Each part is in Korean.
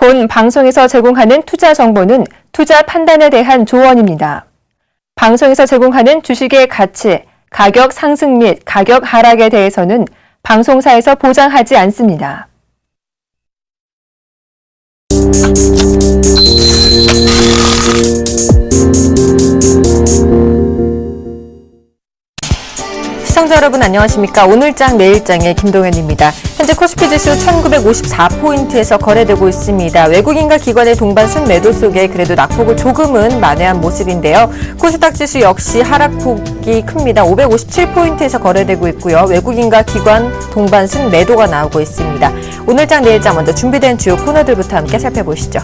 본 방송에서 제공하는 투자 정보는 투자 판단에 대한 조언입니다. 방송에서 제공하는 주식의 가치, 가격 상승 및 가격 하락에 대해서는 방송사에서 보장하지 않습니다. 시청자 여러분 안녕하십니까? 오늘장 내일장의 김동현입니다. 현재 코스피 지수 1954포인트에서 거래되고 있습니다. 외국인과 기관의 동반 순매도 속에 그래도 낙폭을 조금은 만회한 모습인데요. 코스닥 지수 역시 하락폭이 큽니다. 557포인트에서 거래되고 있고요. 외국인과 기관 동반 순매도가 나오고 있습니다. 오늘장 내일장 먼저 준비된 주요 코너들부터 함께 살펴보시죠.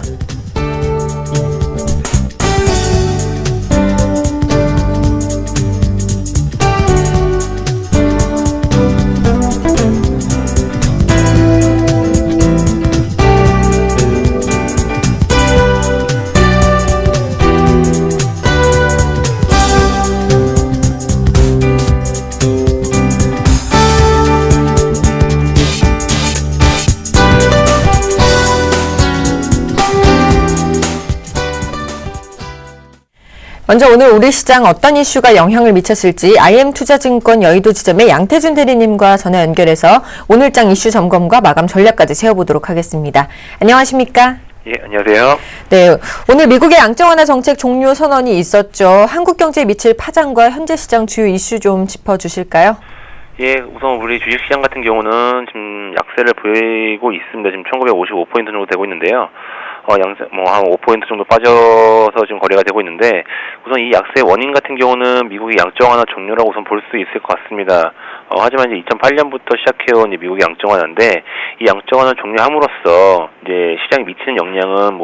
먼저 오늘 우리 시장 어떤 이슈가 영향을 미쳤을지 IM투자증권 여의도 지점의 양태준 대리님과 전화 연결해서 오늘장 이슈 점검과 마감 전략까지 세워보도록 하겠습니다. 안녕하십니까? 예, 안녕하세요. 네, 오늘 미국의 양적 완화 정책 종료 선언이 있었죠. 한국 경제에 미칠 파장과 현재 시장 주요 이슈 좀 짚어주실까요? 예, 우선 우리 주식시장 같은 경우는 지금 약세를 보이고 있습니다. 지금 1955포인트 정도 되고 있는데요. 한 5포인트 정도 빠져서 지금 거래가 되고 있는데, 우선 이 약세의 원인 같은 경우는 미국의 양적 완화 종료라고 우선 볼 수 있을 것 같습니다. 하지만 이제 2008년부터 시작해온 미국의 양적 완화인데, 이 양적 완화 종료함으로써 이제 시장에 미치는 영향은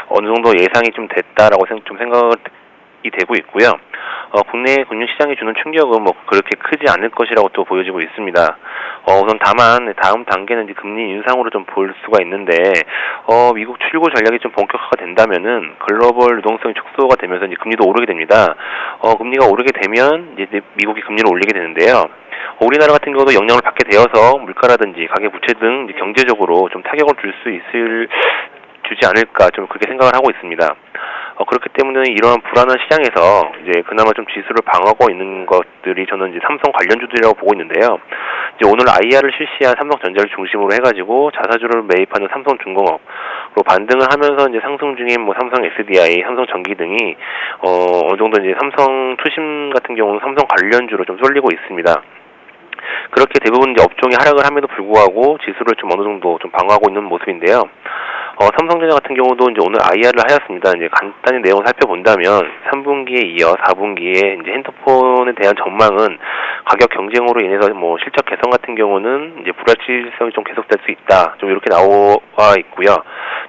어느 정도 예상이 좀 됐다라고 좀 생각이 되고 있고요. 국내 금융시장이 주는 충격은 그렇게 크지 않을 것이라고 또 보여지고 있습니다. 우선 다만 다음 단계는 이제 금리 인상으로 좀 볼 수가 있는데, 미국 출구 전략이 좀 본격화가 된다면은 글로벌 유동성이 축소가 되면서 이제 금리도 오르게 됩니다. 금리가 오르게 되면 이제 미국이 금리를 올리게 되는데요. 우리나라 같은 경우도 영향을 받게 되어서 물가라든지 가계 부채 등 이제 경제적으로 좀 타격을 주지 않을까 좀 그렇게 생각을 하고 있습니다. 그렇기 때문에 이러한 불안한 시장에서 이제 그나마 좀 지수를 방어하고 있는 것들이 저는 이제 삼성 관련주들이라고 보고 있는데요. 이제 오늘 IR을 실시한 삼성전자를 중심으로 해가지고 자사주를 매입하는 삼성중공업, 그리고 반등을 하면서 이제 상승 중인 삼성 SDI, 삼성전기 등이 어느 정도 이제 삼성 투심 같은 경우는 삼성 관련주로 좀 쏠리고 있습니다. 그렇게 대부분 이제 업종이 하락을 함에도 불구하고 지수를 좀 어느 정도 좀 방어하고 있는 모습인데요. 삼성전자 같은 경우도 이제 오늘 IR을 하였습니다. 이제 간단히 내용을 살펴본다면 3분기에 이어 4분기에 이제 핸드폰에 대한 전망은 가격 경쟁으로 인해서 실적 개선 같은 경우는 이제 불확실성이 좀 계속될 수 있다. 좀 이렇게 나와 있고요.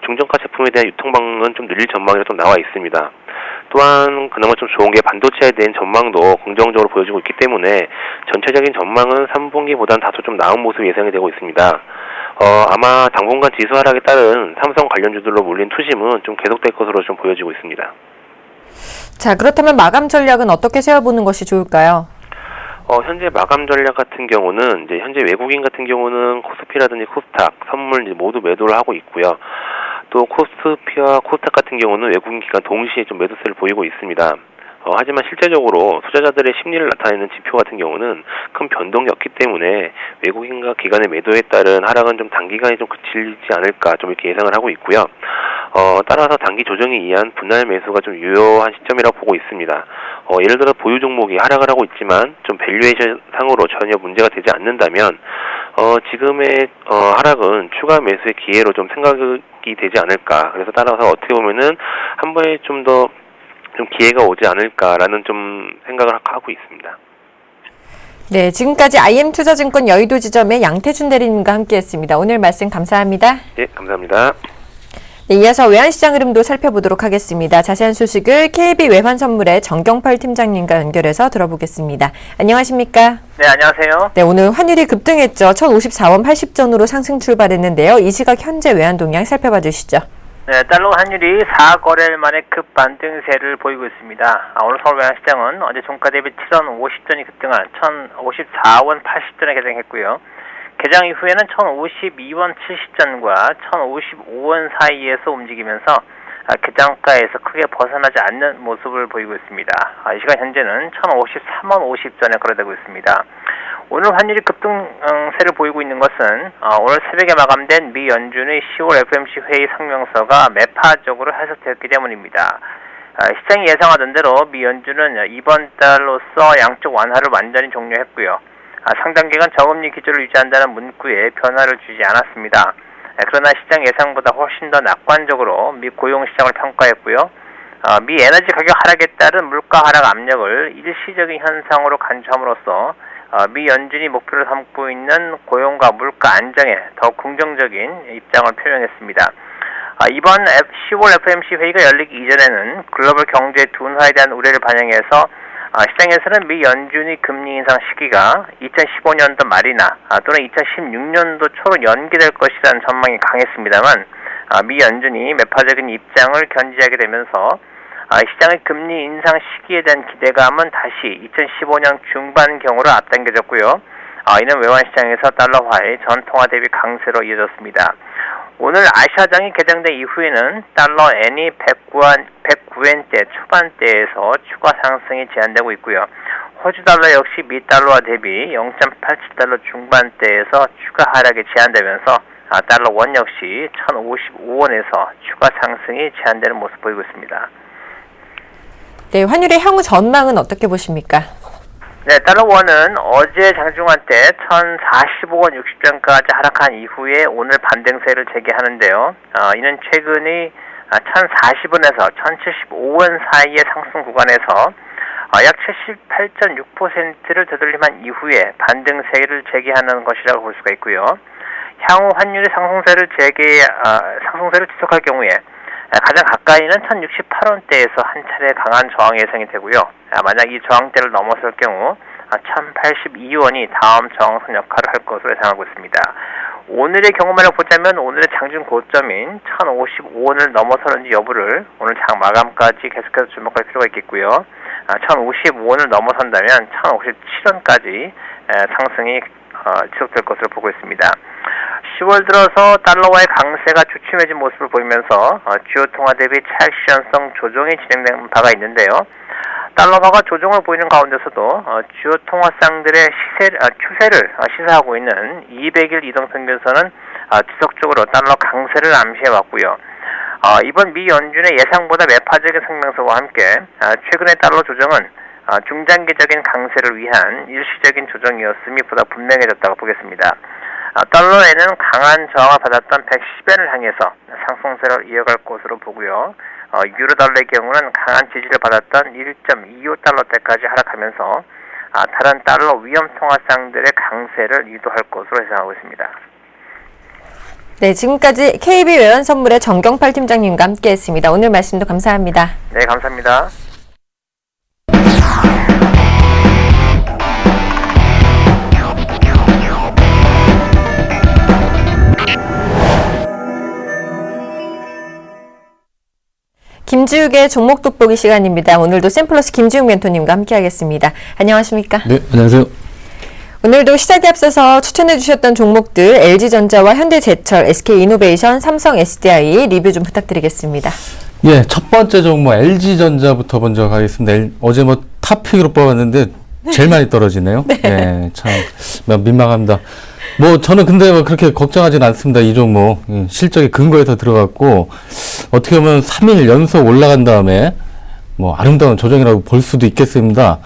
중저가 제품에 대한 유통망은 좀 늘릴 전망이 좀 나와 있습니다. 또한 그나마 좀 좋은 게 반도체에 대한 전망도 긍정적으로 보여지고 있기 때문에 전체적인 전망은 3분기보다는 다소 좀 나은 모습이 예상이 되고 있습니다. 아마 당분간 지수 하락에 따른 삼성 관련주들로 몰린 투심은 좀 계속될 것으로 좀 보여지고 있습니다. 자, 그렇다면 마감 전략은 어떻게 세워보는 것이 좋을까요? 현재 마감 전략 같은 경우는 이제 현재 외국인 같은 경우는 코스피라든지 코스닥, 선물 이제 모두 매도를 하고 있고요. 또 코스피와 코스닥 같은 경우는 외국인 기관 동시에 좀 매도세를 보이고 있습니다. 하지만 실제적으로 투자자들의 심리를 나타내는 지표 같은 경우는 큰 변동이 없기 때문에 외국인과 기관의 매도에 따른 하락은 좀 단기간에 좀 그치지 않을까 좀 이렇게 예상을 하고 있고요. 따라서 단기 조정에 의한 분할 매수가 좀 유효한 시점이라고 보고 있습니다. 예를 들어 보유 종목이 하락을 하고 있지만 좀 밸류에이션 상으로 전혀 문제가 되지 않는다면 지금의 하락은 추가 매수의 기회로 좀 생각이 되지 않을까. 그래서 따라서 어떻게 보면은 한 번에 좀 기회가 오지 않을까라는 좀 생각을 하고 있습니다. 네, 지금까지 IM투자증권 여의도 지점의 양태준 대리님과 함께했습니다. 오늘 말씀 감사합니다. 네, 감사합니다. 네, 이어서 외환시장 흐름도 살펴보도록 하겠습니다. 자세한 소식을 KB 외환선물의 정경팔 팀장님과 연결해서 들어보겠습니다. 안녕하십니까? 네, 안녕하세요. 네, 오늘 환율이 급등했죠. 1054원 80전으로 상승 출발했는데요. 이 시각 현재 외환 동향 살펴봐 주시죠. 네, 달러 환율이 4거래일 만에 급반등세를 보이고 있습니다. 오늘 서울 외환시장은 어제 종가 대비 7원 50전이 급등한 1054원 80전에 개장했고요. 개장 이후에는 1,052원 70전과 1,055원 사이에서 움직이면서 개장가에서 크게 벗어나지 않는 모습을 보이고 있습니다. 이 시간 현재는 1,053원 50전에 거래되고 있습니다. 오늘 환율이 급등세를 보이고 있는 것은 오늘 새벽에 마감된 미 연준의 10월 FOMC 회의 성명서가 매파적으로 해석되었기 때문입니다. 시장이 예상하던 대로 미 연준은 이번 달로서 양적 완화를 완전히 종료했고요. 상당 기간 저금리 기조를 유지한다는 문구에 변화를 주지 않았습니다. 그러나 시장 예상보다 훨씬 더 낙관적으로 미 고용시장을 평가했고요. 미 에너지 가격 하락에 따른 물가 하락 압력을 일시적인 현상으로 간주함으로써 미 연준이 목표로 삼고 있는 고용과 물가 안정에 더 긍정적인 입장을 표명했습니다. 이번 10월 FOMC 회의가 열리기 이전에는 글로벌 경제 둔화에 대한 우려를 반영해서 시장에서는 미 연준이 금리 인상 시기가 2015년도 말이나 또는 2016년도 초로 연기될 것이라는 전망이 강했습니다만 미 연준이 매파적인 입장을 견지하게 되면서 시장의 금리 인상 시기에 대한 기대감은 다시 2015년 중반경으로 앞당겨졌고요. 이는 외환시장에서 달러화의 전통화 대비 강세로 이어졌습니다. 오늘 아시아장이 개장된 이후에는 달러 N이 109엔대 초반대에서 추가 상승이 제한되고 있고요. 호주 달러 역시 미 달러와 대비 0.87달러 중반대에서 추가 하락이 제한되면서 달러 원 역시 1,055원에서 추가 상승이 제한되는 모습 보이고 있습니다. 네, 환율의 향후 전망은 어떻게 보십니까? 네, 달러 원은 어제 장중한 때 1,045원 60전까지 하락한 이후에 오늘 반등세를 재개하는데요. 이는 최근의 1,040원에서 1,075원 사이의 상승 구간에서 약 78.6%를 되돌림한 이후에 반등세를 재개하는 것이라고 볼 수가 있고요. 향후 환율의 상승세를 지속할 경우에 가장 가까이는 1,068원대에서 한 차례 강한 저항 예상이 되고요. 만약 이 저항대를 넘어설 경우 1,082원이 다음 저항선 역할을 할 것으로 예상하고 있습니다. 오늘의 경우만을 보자면 오늘의 장중 고점인 1,055원을 넘어서는지 여부를 오늘 장 마감까지 계속해서 주목할 필요가 있겠고요. 1,055원을 넘어선다면 1,057원까지 상승이 지속될 것으로 보고 있습니다. 10월 들어서 달러와의 강세가 주춤해진 모습을 보이면서 주요 통화 대비 차익 실현성 조정이 진행된 바가 있는데요. 달러화가 조정을 보이는 가운데서도 주요 통화상들의 추세를 시사하고 있는 200일 이동평균선은 지속적으로 달러 강세를 암시해왔고요. 이번 미 연준의 예상보다 매파적인 성명서와 함께 최근의 달러 조정은 중장기적인 강세를 위한 일시적인 조정이었음이 보다 분명해졌다고 보겠습니다. 달러에는 강한 저항을 받았던 110엔을 향해서 상승세를 이어갈 것으로 보고요. 유로 달러의 경우는 강한 지지를 받았던 1.25달러대까지 하락하면서 다른 달러 위험 통화상들의 강세를 유도할 것으로 예상하고 있습니다. 네, 지금까지 KB 외환선물의 정경팔 팀장님과 함께했습니다. 오늘 말씀도 감사합니다. 네, 감사합니다. 김지욱의 종목 돋보기 시간입니다. 오늘도 샘플러스 김지욱 멘토님과 함께하겠습니다. 안녕하십니까? 네, 안녕하세요. 오늘도 시작에 앞서서 추천해 주셨던 종목들 LG전자와 현대제철, SK이노베이션, 삼성 SDI 리뷰 좀 부탁드리겠습니다. 예, 첫 번째 종목 LG전자부터 먼저 가겠습니다. 어제 뭐 탑픽으로 뽑았는데 제일 많이 떨어지네요. 네. 예, 참 민망합니다. 뭐 저는 근데 뭐 그렇게 걱정하진 않습니다. 이 종목 실적의 근거에서 들어갔고 어떻게 보면 3일 연속 올라간 다음에 뭐 아름다운 조정이라고 볼 수도 있겠습니다.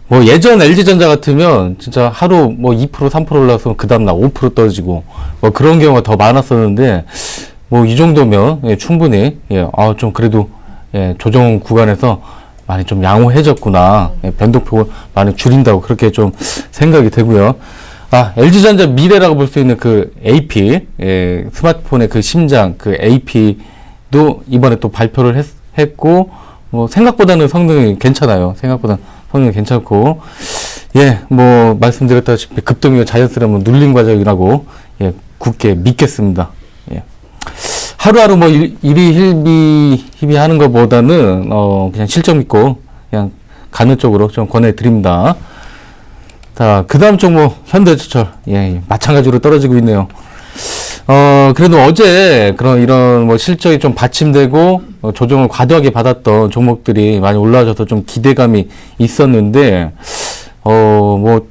뭐 예전 LG전자 같으면 진짜 하루 뭐 2% 3% 올라서 그 다음날 5% 떨어지고 뭐 그런 경우가 더 많았었는데 뭐 이 정도면 충분히 좀 그래도 조정 구간에서 많이 좀 양호해졌구나. 변동폭을 많이 줄인다고 그렇게 좀 생각이 되고요. LG전자 미래라고 볼 수 있는 그 AP, 스마트폰의 그 심장, 그 AP도 이번에 또 발표를 했고, 뭐, 생각보다는 성능이 괜찮아요. 생각보다 성능이 괜찮고, 뭐, 말씀드렸다시피 급등이 자연스러운 눌림 과정이라고, 굳게 믿겠습니다. 하루하루 뭐, 일희일비 하는 것보다는, 그냥 실적 믿고, 그냥 가는 쪽으로 좀 권해드립니다. 자, 그 다음 종목, 현대제철. 예, 마찬가지로 떨어지고 있네요. 그래도 어제 이런 뭐 실적이 좀 받침되고 조정을 과도하게 받았던 종목들이 많이 올라와줘서 좀 기대감이 있었는데, 뭐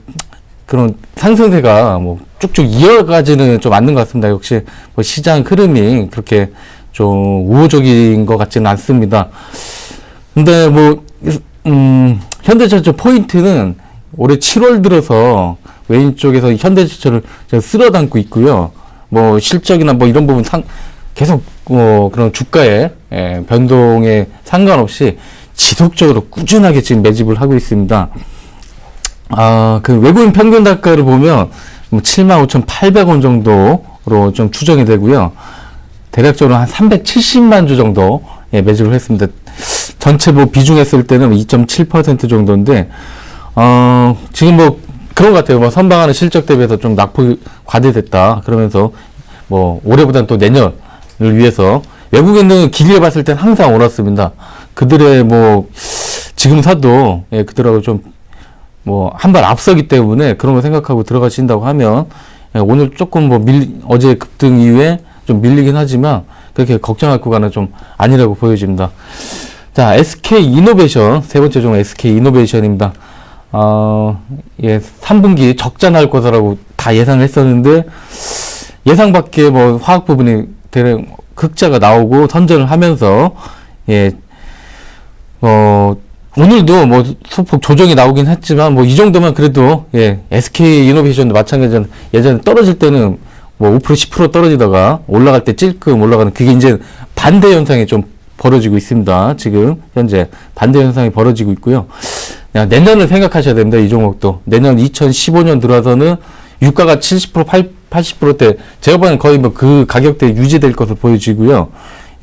그런 상승세가 뭐 쭉쭉 이어가지는 좀 않는 것 같습니다. 역시 뭐 시장 흐름이 그렇게 좀 우호적인 것 같지는 않습니다. 근데 뭐, 현대제철 포인트는 올해 7월 들어서 외인 쪽에서 현대제철을 쓸어담고 있고요. 뭐 실적이나 뭐 이런 부분 계속 그런 주가의 변동에 상관없이 지속적으로 꾸준하게 지금 매집을 하고 있습니다. 그 외국인 평균 단가를 보면 뭐 75,800원 정도로 좀 추정이 되고요. 대략적으로 한 370만 주 정도 매집을 했습니다. 전체 뭐 비중했을 때는 2.7% 정도인데 지금 뭐 그런 것 같아요. 뭐 선방하는 실적 대비해서 좀 낙폭이 과대됐다. 그러면서 뭐 올해보다는 또 내년을 위해서 외국인은 길게 봤을 땐 항상 옳았습니다. 그들의 뭐 지금 사도 그들하고 좀 뭐 한 발 앞서기 때문에 그런 거 생각하고 들어가신다고 하면 오늘 조금 뭐 어제 급등 이후에 좀 밀리긴 하지만 그렇게 걱정할 구간은 좀 아니라고 보여집니다. 자, SK이노베이션 세 번째 종목 SK이노베이션입니다. 예, 3분기 적자 나올 거라고 다 예상을 했었는데 예상 밖에 뭐 화학 부분이 대략 흑자가 나오고 선전을 하면서 예, 오늘도 뭐 소폭 조정이 나오긴 했지만 뭐 이 정도면 그래도 예, SK이노베이션도 마찬가지로 예전에 떨어질 때는 뭐 5% 10% 떨어지다가 올라갈 때 찔끔 올라가는 그게 이제 반대 현상이 좀 벌어지고 있습니다. 지금 현재 반대 현상이 벌어지고 있고요. 내년을 생각하셔야 됩니다. 이 종목도 내년 2015년 들어와서는 유가가 70% 80%대 제가 보기에는 거의 뭐 그 가격대 유지될 것으로 보여지고요.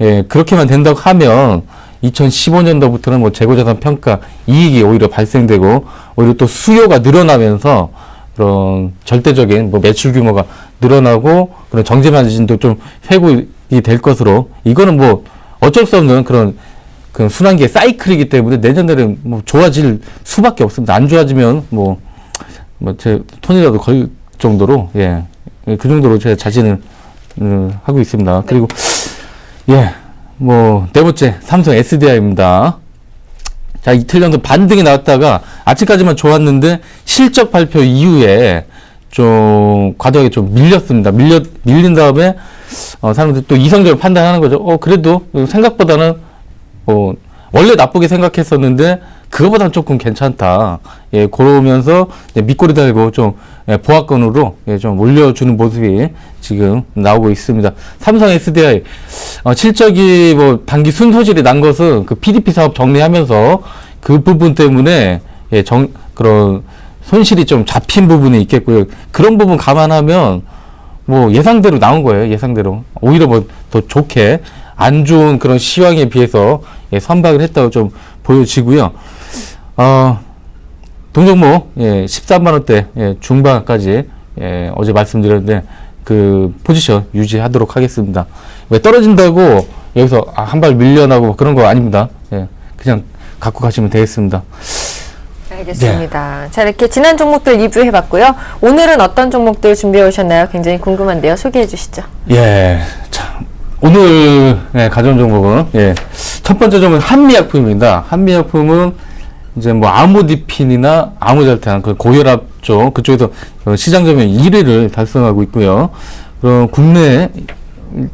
예, 그렇게만 된다고 하면 2015년도부터는 뭐 재고자산 평가 이익이 오히려 발생되고 오히려 또 수요가 늘어나면서 그런 절대적인 뭐 매출 규모가 늘어나고 그런 정제 마진도 좀 회복이 될 것으로 이거는 뭐 어쩔 수 없는 그런 순환기의 사이클이기 때문에 내년에는 뭐 좋아질 수밖에 없습니다. 안 좋아지면 뭐 제 톤이라도 걸 정도로 예, 그 정도로 제 자신을 하고 있습니다. 그리고 예, 뭐 네 번째 삼성 SDI입니다. 자, 이틀 정도 반등이 나왔다가 아침까지만 좋았는데 실적 발표 이후에 좀 과도하게 좀 밀렸습니다. 밀린 다음에 사람들이 또 이성적으로 판단하는 거죠. 그래도 생각보다는 원래 나쁘게 생각했었는데 그거보다는 조금 괜찮다. 예, 그러면서 밑꼬리 달고 좀 보합권으로 좀 올려주는 모습이 지금 나오고 있습니다. 삼성 SDI 실적이 뭐 단기 순소질이 난 것은 그 PDP 사업 정리하면서 그 부분 때문에 그런 손실이 좀 잡힌 부분이 있겠고요. 그런 부분 감안하면 뭐 예상대로 나온 거예요. 예상대로 오히려 뭐 더 좋게 안 좋은 그런 시황에 비해서 선박을 했다고 좀 보여지고요. 동종목 13만 원대 중반까지 어제 말씀드렸는데 그 포지션 유지하도록 하겠습니다. 왜 떨어진다고 여기서 한 발 밀려나고 뭐 그런 거 아닙니다. 그냥 갖고 가시면 되겠습니다. 알겠습니다. 네. 자, 이렇게 지난 종목들 리뷰해봤고요. 오늘은 어떤 종목들 준비해 오셨나요? 굉장히 궁금한데요. 소개해 주시죠. 예, 자, 오늘 가져온 종목은 첫 번째 종목은 한미약품입니다. 한미약품은 이제 뭐 아모디핀이나 아모잘탄 그 고혈압 쪽 그쪽에서 시장 점유율 1위를 달성하고 있고요. 국내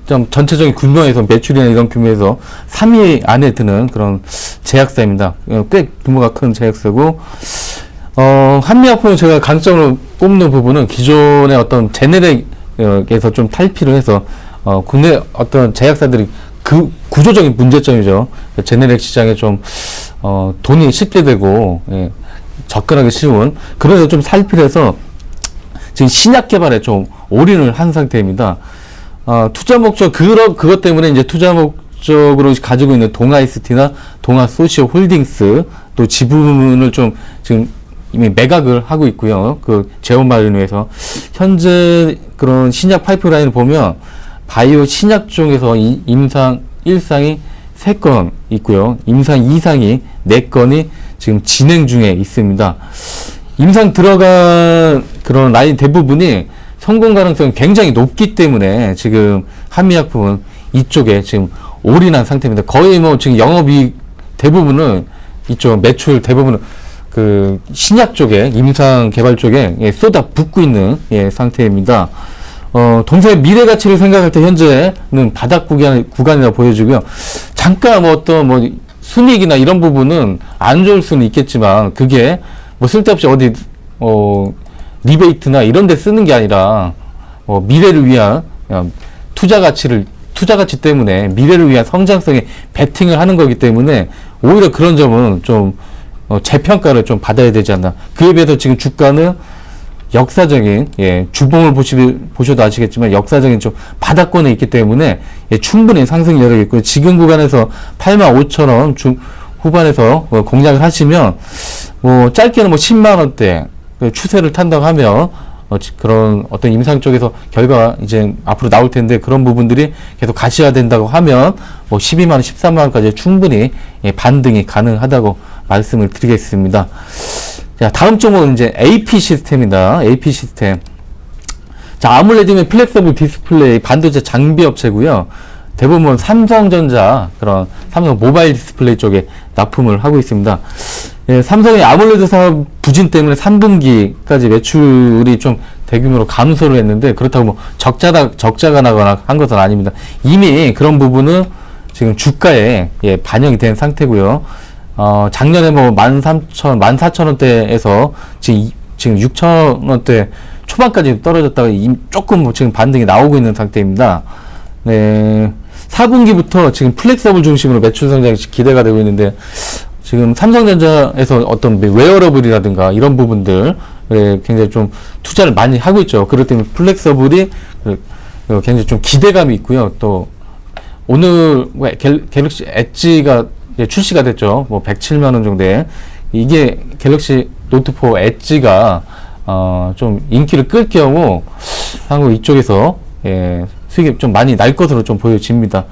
좀 전체적인 규모에서 매출이나 이런 규모에서 3위 안에 드는 그런 제약사입니다. 꽤 규모가 큰 제약사고, 한미약품은 제가 강점으로 꼽는 부분은 기존의 어떤 제네릭에서 좀 탈피를 해서, 국내 어떤 제약사들이 그 구조적인 문제점이죠. 제네릭 시장에 좀, 돈이 쉽게 되고, 접근하기 쉬운, 그래서 좀 탈피를 해서 지금 신약 개발에 좀 올인을 한 상태입니다. 투자 목적, 그것 때문에 이제 투자 목적으로 가지고 있는 동아ICT나 동아소시오 홀딩스 또 지분을 좀 지금 이미 매각을 하고 있고요. 그 재원 마련을 위해서. 현재 그런 신약 파이프라인을 보면 바이오 신약 중에서 임상 1상이 3건 있고요. 임상 2상이 4건이 지금 진행 중에 있습니다. 임상 들어간 그런 라인 대부분이 성공 가능성이 굉장히 높기 때문에 지금 한미약품은 이쪽에 지금 올인한 상태입니다. 거의 뭐 지금 영업이익 대부분은 이쪽 매출 대부분은 그 신약 쪽에 임상 개발 쪽에 예, 쏟아 붓고 있는 예, 상태입니다. 동사의 미래 가치를 생각할 때 현재는 바닥 구간이라 보여지고요. 잠깐 뭐 어떤 뭐 순이익이나 이런 부분은 안 좋을 수는 있겠지만 그게 뭐 쓸데없이 어디 리베이트나 이런 데 쓰는 게 아니라 미래를 위한 투자 가치 때문에 미래를 위한 성장성에 베팅을 하는 거기 때문에 오히려 그런 점은 좀 재평가를 좀 받아야 되지 않나. 그에 비해서 지금 주가는 역사적인 예, 주봉을 보셔도 아시겠지만 역사적인 좀 바닥권에 있기 때문에 예, 충분히 상승 여력이 있고요. 지금 구간에서 85,000원 후반에서 공략을 하시면 뭐 짧게는 뭐 10만 원대 추세를 탄다고 하면 그런 어떤 임상 쪽에서 결과가 이제 앞으로 나올 텐데 그런 부분들이 계속 가셔야 된다고 하면 뭐 12만 원, 13만 원까지 충분히 예, 반등이 가능하다고 말씀을 드리겠습니다. 자, 다음 종목은 이제 AP 시스템이다. AP 시스템. 자, 아몰레드면 플렉서블 디스플레이 반도체 장비 업체고요. 대부분 삼성전자 그런 삼성 모바일 디스플레이 쪽에 납품을 하고 있습니다. 예, 삼성의 아몰레드 사업 부진 때문에 3분기까지 매출이 좀 대규모로 감소를 했는데 그렇다고 뭐 적자가 나거나 한 것은 아닙니다. 이미 그런 부분은 지금 주가에 예, 반영이 된 상태고요. 작년에 뭐 14,000원대에서 지금 6,000원대 초반까지 떨어졌다가 조금 뭐 지금 반등이 나오고 있는 상태입니다. 네. 4분기부터 지금 플렉서블 중심으로 매출 성장이 기대가 되고 있는데 지금 삼성전자에서 어떤 웨어러블이라든가 이런 부분들 굉장히 좀 투자를 많이 하고 있죠. 그렇기 때문에 플렉서블이 굉장히 좀 기대감이 있고요. 또 오늘 갤럭시 엣지가 출시가 됐죠. 뭐 107만 원 정도에 이게 갤럭시 노트 4 엣지가 좀 인기를 끌 경우 한국 이쪽에서 예, 수익이 좀 많이 날 것으로 좀 보여집니다.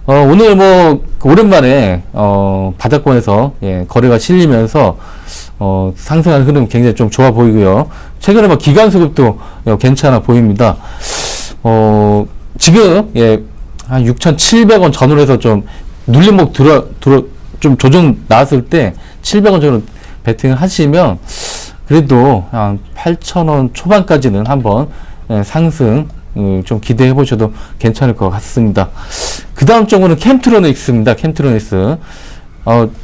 오늘 뭐 오랜만에 바닥권에서 예, 거래가 실리면서 상승하는 흐름 굉장히 좀 좋아 보이고요. 최근에 뭐 기관 수급도 괜찮아 보입니다. 지금 예, 한 6,700원 전후로 해서 좀 눌림목 좀 조정 나왔을 때 700원 정도 베팅을 하시면 그래도 한 8,000원 초반까지는 한번 예, 상승 좀 기대해 보셔도 괜찮을 것 같습니다. 그 다음 종목은 캠트로닉스입니다. 캠트로닉스.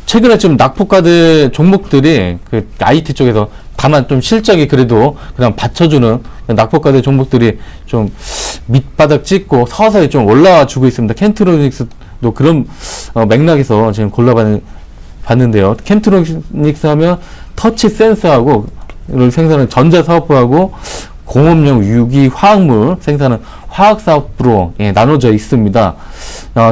최근에 좀 낙폭가대 종목들이 그 IT 쪽에서 다만 좀 실적이 그래도 그냥 받쳐주는 낙폭가대 종목들이 좀 밑바닥 찍고 서서히 좀 올라와 주고 있습니다. 캠트로닉스도 그런 맥락에서 지금 골라봤는데요. 캠트로닉스 하면 터치 센서하고 생산하는 전자사업부하고 공업용 유기 화학물 생산은 화학사업부로 예, 나눠져 있습니다.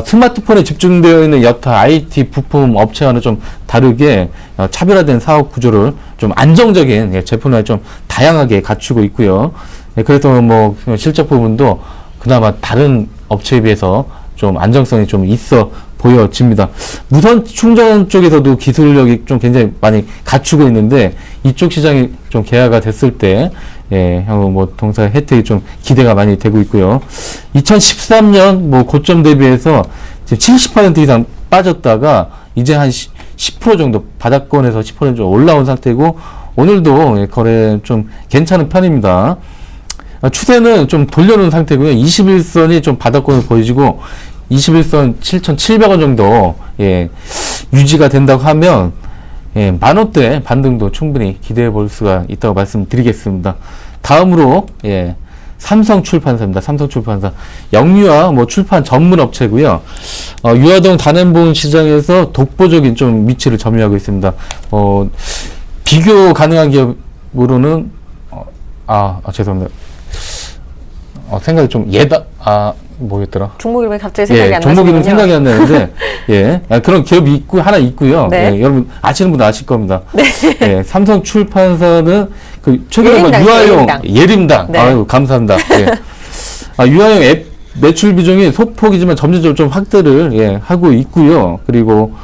스마트폰에 집중되어 있는 여타 IT 부품 업체와는 좀 다르게 차별화된 사업 구조를 좀 안정적인 예, 제품을 좀 다양하게 갖추고 있고요. 예, 그래서 뭐 실적 부분도 그나마 다른 업체에 비해서 좀 안정성이 좀 있어 보여집니다. 무선 충전 쪽에서도 기술력이 좀 굉장히 많이 갖추고 있는데 이쪽 시장이 좀 개화가 됐을 때 예, 향후 뭐 동사 혜택이 좀 기대가 많이 되고 있고요. 2013년 뭐 고점 대비해서 지금 70% 이상 빠졌다가 이제 한 10% 정도 바닥권에서 10% 정도 올라온 상태고 오늘도 예, 거래 좀 괜찮은 편입니다. 추세는 좀 돌려놓은 상태고요. 21선이 좀 바닥권을 보여지고 21선 7,700원 정도 예, 유지가 된다고 하면 예, 만원대 반등도 충분히 기대해 볼 수가 있다고 말씀드리겠습니다. 다음으로 예, 삼성출판사입니다. 삼성출판사 영유아 뭐 출판 전문 업체고요. 유아동 단행본 시장에서 독보적인 좀 위치를 점유하고 있습니다. 비교 가능한 기업으로는 죄송합니다. 생각이 좀 뭐였더라? 종목 이름이 갑자기 생각이 예, 안 종목 이름 나시군요. 생각이 안 나는데, 예, 그런 기업이 하나 있고요. 네. 예, 여러분 아시는 분 아실 겁니다. 네. 예, 삼성 출판사는 그 최근에 뭐 예림당, 유아용 예림당. 네. 아유, 감사합니다. 예. 유아용 앱 매출 비중이 소폭이지만 점진적으로 좀 확대를 예, 하고 있고요. 그리고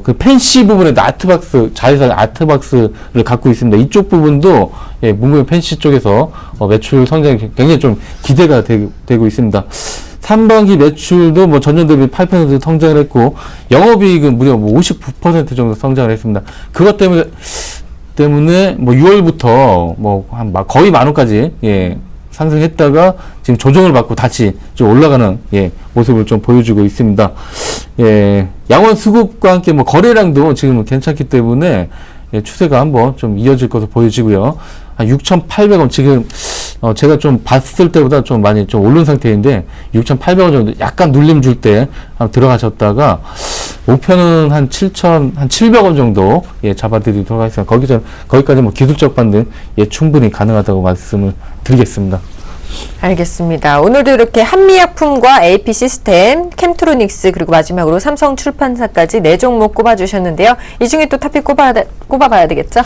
그 펜시 부분에 아트박스, 자회사 아트박스를 갖고 있습니다. 이쪽 부분도, 예, 문구용 펜시 쪽에서, 매출 성장이 굉장히 좀 기대가 되고 있습니다. 3분기 매출도 뭐 전년 대비 8% 성장을 했고, 영업이익은 무려 뭐 59% 정도 성장을 했습니다. 그것 때문에 뭐 6월부터 뭐 한 거의 10,000원까지, 예, 상승했다가 지금 조정을 받고 다시 좀 올라가는, 예, 모습을 좀 보여주고 있습니다. 예, 양원 수급과 함께 뭐 거래량도 지금은 괜찮기 때문에, 예, 추세가 한번 좀 이어질 것으로 보여지고요. 한 6,800원 지금 제가 좀 봤을 때보다 좀 많이 좀 오른 상태인데 6,800원 정도 약간 눌림 줄 때 들어가셨다가 목표는 한 700원 정도, 예, 잡아드리도록 하겠습니다. 거기까지 뭐 기술적 반등, 예, 충분히 가능하다고 말씀을 드리겠습니다. 알겠습니다. 오늘도 이렇게 한미약품과 AP 시스템, 캠트로닉스, 그리고 마지막으로 삼성출판사까지 4종목 꼽아주셨는데요. 이 중에 또 토픽 꼽아봐야 되겠죠?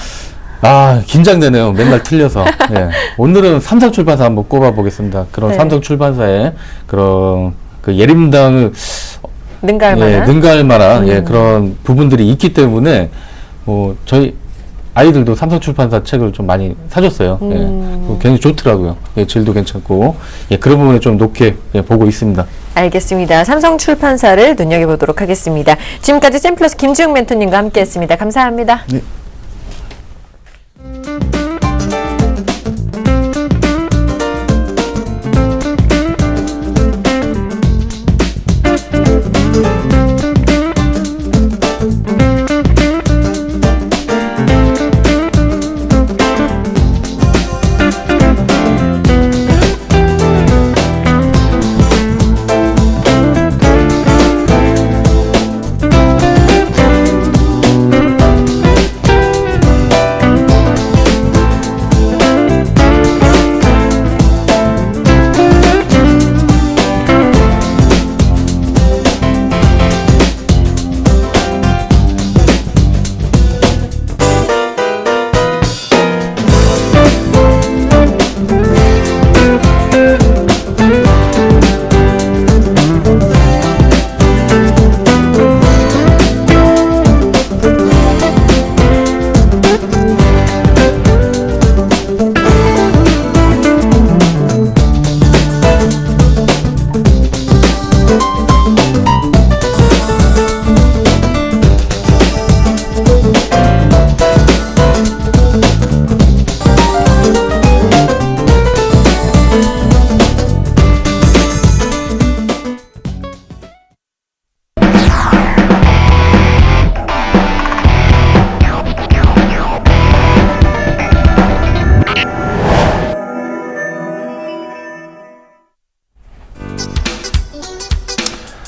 아, 긴장되네요. 맨날 틀려서. 예. 오늘은 삼성출판사 한번 꼽아보겠습니다. 그런, 네. 삼성출판사의 그런 그 예림당을 능가할 만한. 예, 능가할 만한, 예, 그런 부분들이 있기 때문에 뭐 저희 아이들도 삼성출판사 책을 좀 많이 사줬어요. 예. 그리고 굉장히 좋더라고요. 예, 질도 괜찮고, 예, 그런 부분에 좀 높게, 예, 보고 있습니다. 알겠습니다. 삼성출판사를 눈여겨보도록 하겠습니다. 지금까지 샘플러스 김지웅 멘토님과 함께했습니다. 감사합니다. 네.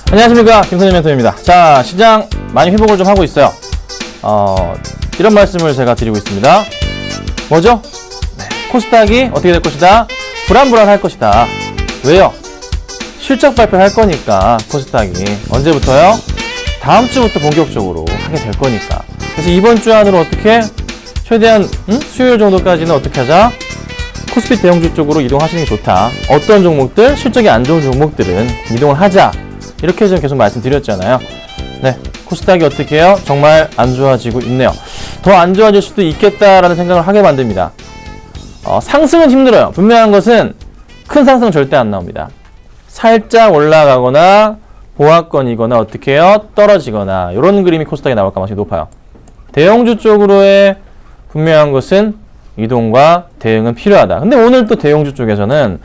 안녕하십니까, 김선희 멘토입니다. 자, 시장 많이 회복을 좀 하고 있어요. 이런 말씀을 제가 드리고 있습니다. 뭐죠? 네, 코스닥이 어떻게 될 것이다? 불안불안할 것이다. 왜요? 실적 발표를 할 거니까. 코스닥이 언제부터요? 다음 주부터 본격적으로 하게 될 거니까. 그래서 이번 주 안으로 어떻게 최대한 수요일 정도까지는 어떻게 하자? 코스피 대형주 쪽으로 이동하시는 게 좋다. 어떤 종목들, 실적이 안 좋은 종목들은 이동을 하자. 이렇게 좀 계속 말씀드렸잖아요. 네, 코스닥이 어떻게 해요? 정말 안 좋아지고 있네요. 더 안 좋아질 수도 있겠다라는 생각을 하게 만듭니다. 상승은 힘들어요. 분명한 것은 큰 상승은 절대 안 나옵니다. 살짝 올라가거나 보합권이거나 어떻게 해요? 떨어지거나 이런 그림이 코스닥에 나올 가능성이 높아요. 대형주 쪽으로의 분명한 것은 이동과 대응은 필요하다. 근데 오늘 또 대형주 쪽에서는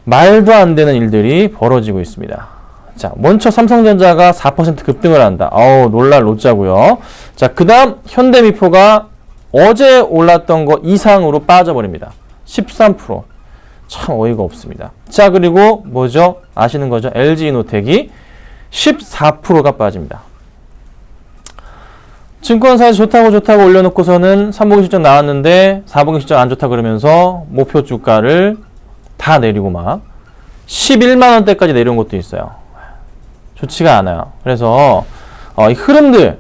말도 안 되는 일들이 벌어지고 있습니다. 자, 먼저 삼성전자가 4% 급등을 한다. 놀랄 노자고요. 자, 그 다음 현대미포가 어제 올랐던 거 이상으로 빠져버립니다. 13%. 참 어이가 없습니다. 자, 그리고 뭐죠? 아시는 거죠? LG이노텍이 14%가 빠집니다. 증권사에서 좋다고 올려놓고서는 3분기 실적 나왔는데 4분기 실적 안 좋다 그러면서 목표 주가를 다 내리고 막 11만원대까지 내려온 것도 있어요. 좋지가 않아요. 그래서 이 흐름들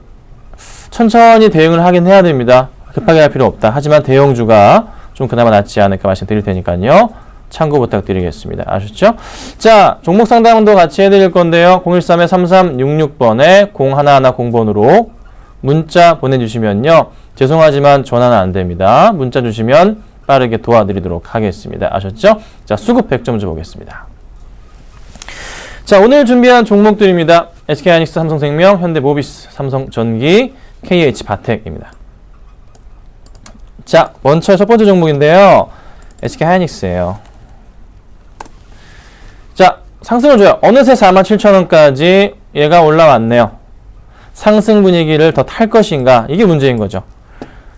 천천히 대응을 하긴 해야 됩니다. 급하게 할 필요 없다. 하지만 대형주가 좀 그나마 낫지 않을까 말씀드릴 테니까요. 참고 부탁드리겠습니다. 아셨죠? 자, 종목 상담도 같이 해드릴 건데요. 013-3366번에 0110번으로 문자 보내주시면요. 죄송하지만 전화는 안 됩니다. 문자 주시면 빠르게 도와드리도록 하겠습니다. 아셨죠? 자, 수급 100점 줘보겠습니다. 자, 오늘 준비한 종목들입니다. SK하이닉스, 삼성생명, 현대모비스, 삼성전기, KH바텍입니다. 자, 먼저 첫 번째 종목인데요. SK하이닉스예요. 자, 상승을 줘요. 어느새 47,000원까지 얘가 올라왔네요. 상승 분위기를 더 탈 것인가? 이게 문제인 거죠.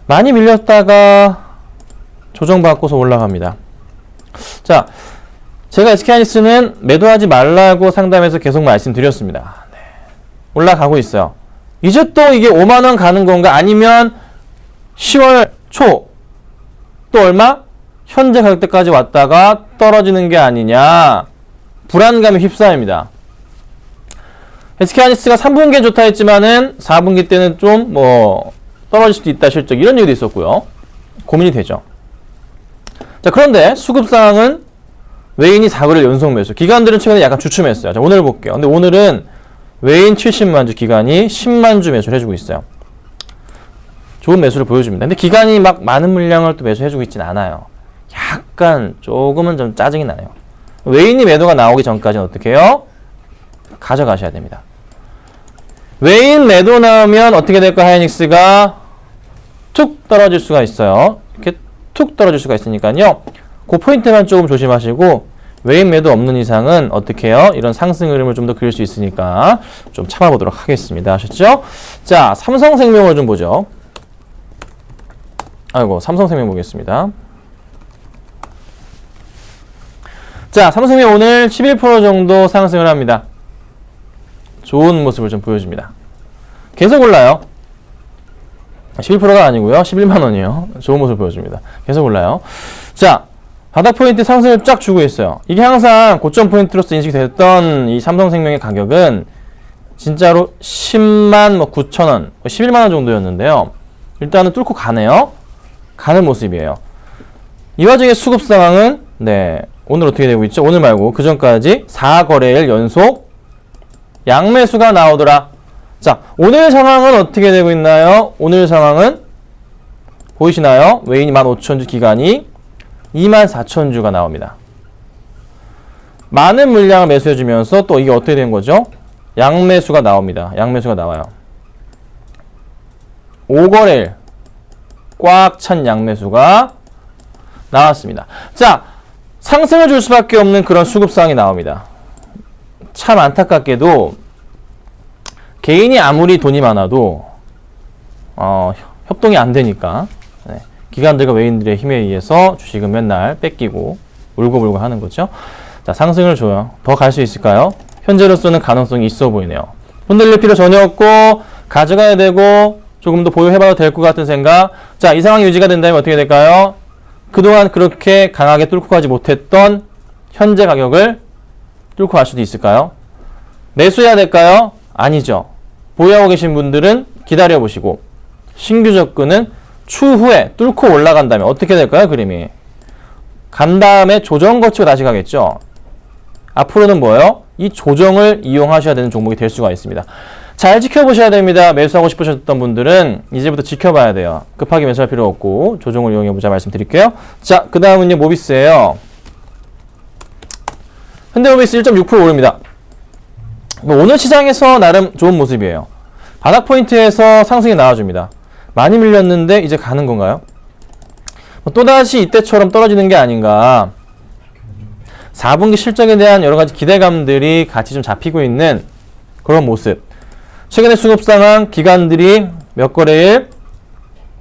많이 밀렸다가 조정받고서 올라갑니다. 자, 제가 SK하이닉스는 매도하지 말라고 상담에서 계속 말씀드렸습니다. 네. 올라가고 있어요. 이제 또 이게 5만원 가는 건가? 아니면 10월 초 또 얼마? 현재 가격대까지 왔다가 떨어지는 게 아니냐? 불안감에 휩싸입니다. SK하이닉스가 3분기에 좋다 했지만은 4분기 때는 좀 떨어질 수도 있다 실적 이런 얘기도 있었고요. 고민이 되죠. 자, 그런데 수급 상황은 외인이 4거래일 연속 매수. 기관들은 최근에 약간 주춤했어요. 자, 오늘 볼게요. 근데 오늘은 외인 70만 주, 기관이 10만 주 매수를 해주고 있어요. 좋은 매수를 보여줍니다. 근데 기관이 막 많은 물량을 또 매수해주고 있진 않아요. 약간 조금은 좀 짜증이 나요. 외인이 매도가 나오기 전까지는 어떻게 해요? 가져가셔야 됩니다. 외인 매도 나오면 어떻게 될까? 하이닉스가 툭 떨어질 수가 있어요. 이렇게 툭 떨어질 수가 있으니까요. 그 포인트만 조금 조심하시고 외인 매도 없는 이상은 어떻게 해요? 이런 상승 흐름을 좀 더 그릴 수 있으니까 좀 참아보도록 하겠습니다. 아셨죠? 자, 삼성생명을 좀 보죠. 아이고, 삼성생명 보겠습니다. 자, 삼성생명 오늘 11% 정도 상승을 합니다. 좋은 모습을 좀 보여줍니다. 계속 올라요. 11%가 아니고요. 11만원이요. 좋은 모습을 보여줍니다. 계속 올라요. 자, 바닥 포인트 상승을 쫙 주고 있어요. 이게 항상 고점 포인트로서 인식이 됐던 이 삼성생명의 가격은 진짜로 10만 9천원, 11만원 정도였는데요. 일단은 뚫고 가네요. 가는 모습이에요. 이 와중에 수급 상황은 오늘 어떻게 되고 있죠? 오늘 말고 그 전까지 4거래일 연속 양매수가 나오더라. 자, 오늘 상황은 어떻게 되고 있나요? 오늘 상황은 보이시나요? 외인이 15,000주, 기간이 24,000주가 나옵니다. 많은 물량을 매수해주면서 또 이게 어떻게 된 거죠? 양매수가 나옵니다. 양매수가 나와요. 5거래일 꽉 찬 양매수가 나왔습니다. 자, 상승을 줄 수밖에 없는 그런 수급상이 나옵니다. 참 안타깝게도 개인이 아무리 돈이 많아도 협동이 안 되니까 기관들과 외인들의 힘에 의해서 주식은 맨날 뺏기고 울고불고 하는 거죠. 자, 상승을 줘요. 더 갈 수 있을까요? 현재로서는 가능성이 있어 보이네요. 흔들릴 필요 전혀 없고 가져가야 되고 조금 더 보유해봐도 될 것 같은 생각. 자, 이 상황이 유지가 된다면 어떻게 될까요? 그동안 그렇게 강하게 뚫고 가지 못했던 현재 가격을 뚫고 갈 수도 있을까요? 매수해야 될까요? 아니죠. 보유하고 계신 분들은 기다려보시고 신규 접근은 추후에 뚫고 올라간다면 어떻게 될까요? 그림이 간 다음에 조정 거치고 다시 가겠죠. 앞으로는 뭐예요? 이 조정을 이용하셔야 되는 종목이 될 수가 있습니다. 잘 지켜보셔야 됩니다. 매수하고 싶으셨던 분들은 이제부터 지켜봐야 돼요. 급하게 매수할 필요 없고 조정을 이용해보자 말씀드릴게요. 자, 그 다음은요, 모비스예요. 현대모비스 1.6% 오릅니다. 오늘 시장에서 나름 좋은 모습이에요. 바닥 포인트에서 상승이 나와줍니다. 많이 밀렸는데 이제 가는 건가요? 또다시 이때처럼 떨어지는 게 아닌가. 4분기 실적에 대한 여러 가지 기대감들이 같이 좀 잡히고 있는 그런 모습. 최근에 수급 상황 기관들이 몇 거래일?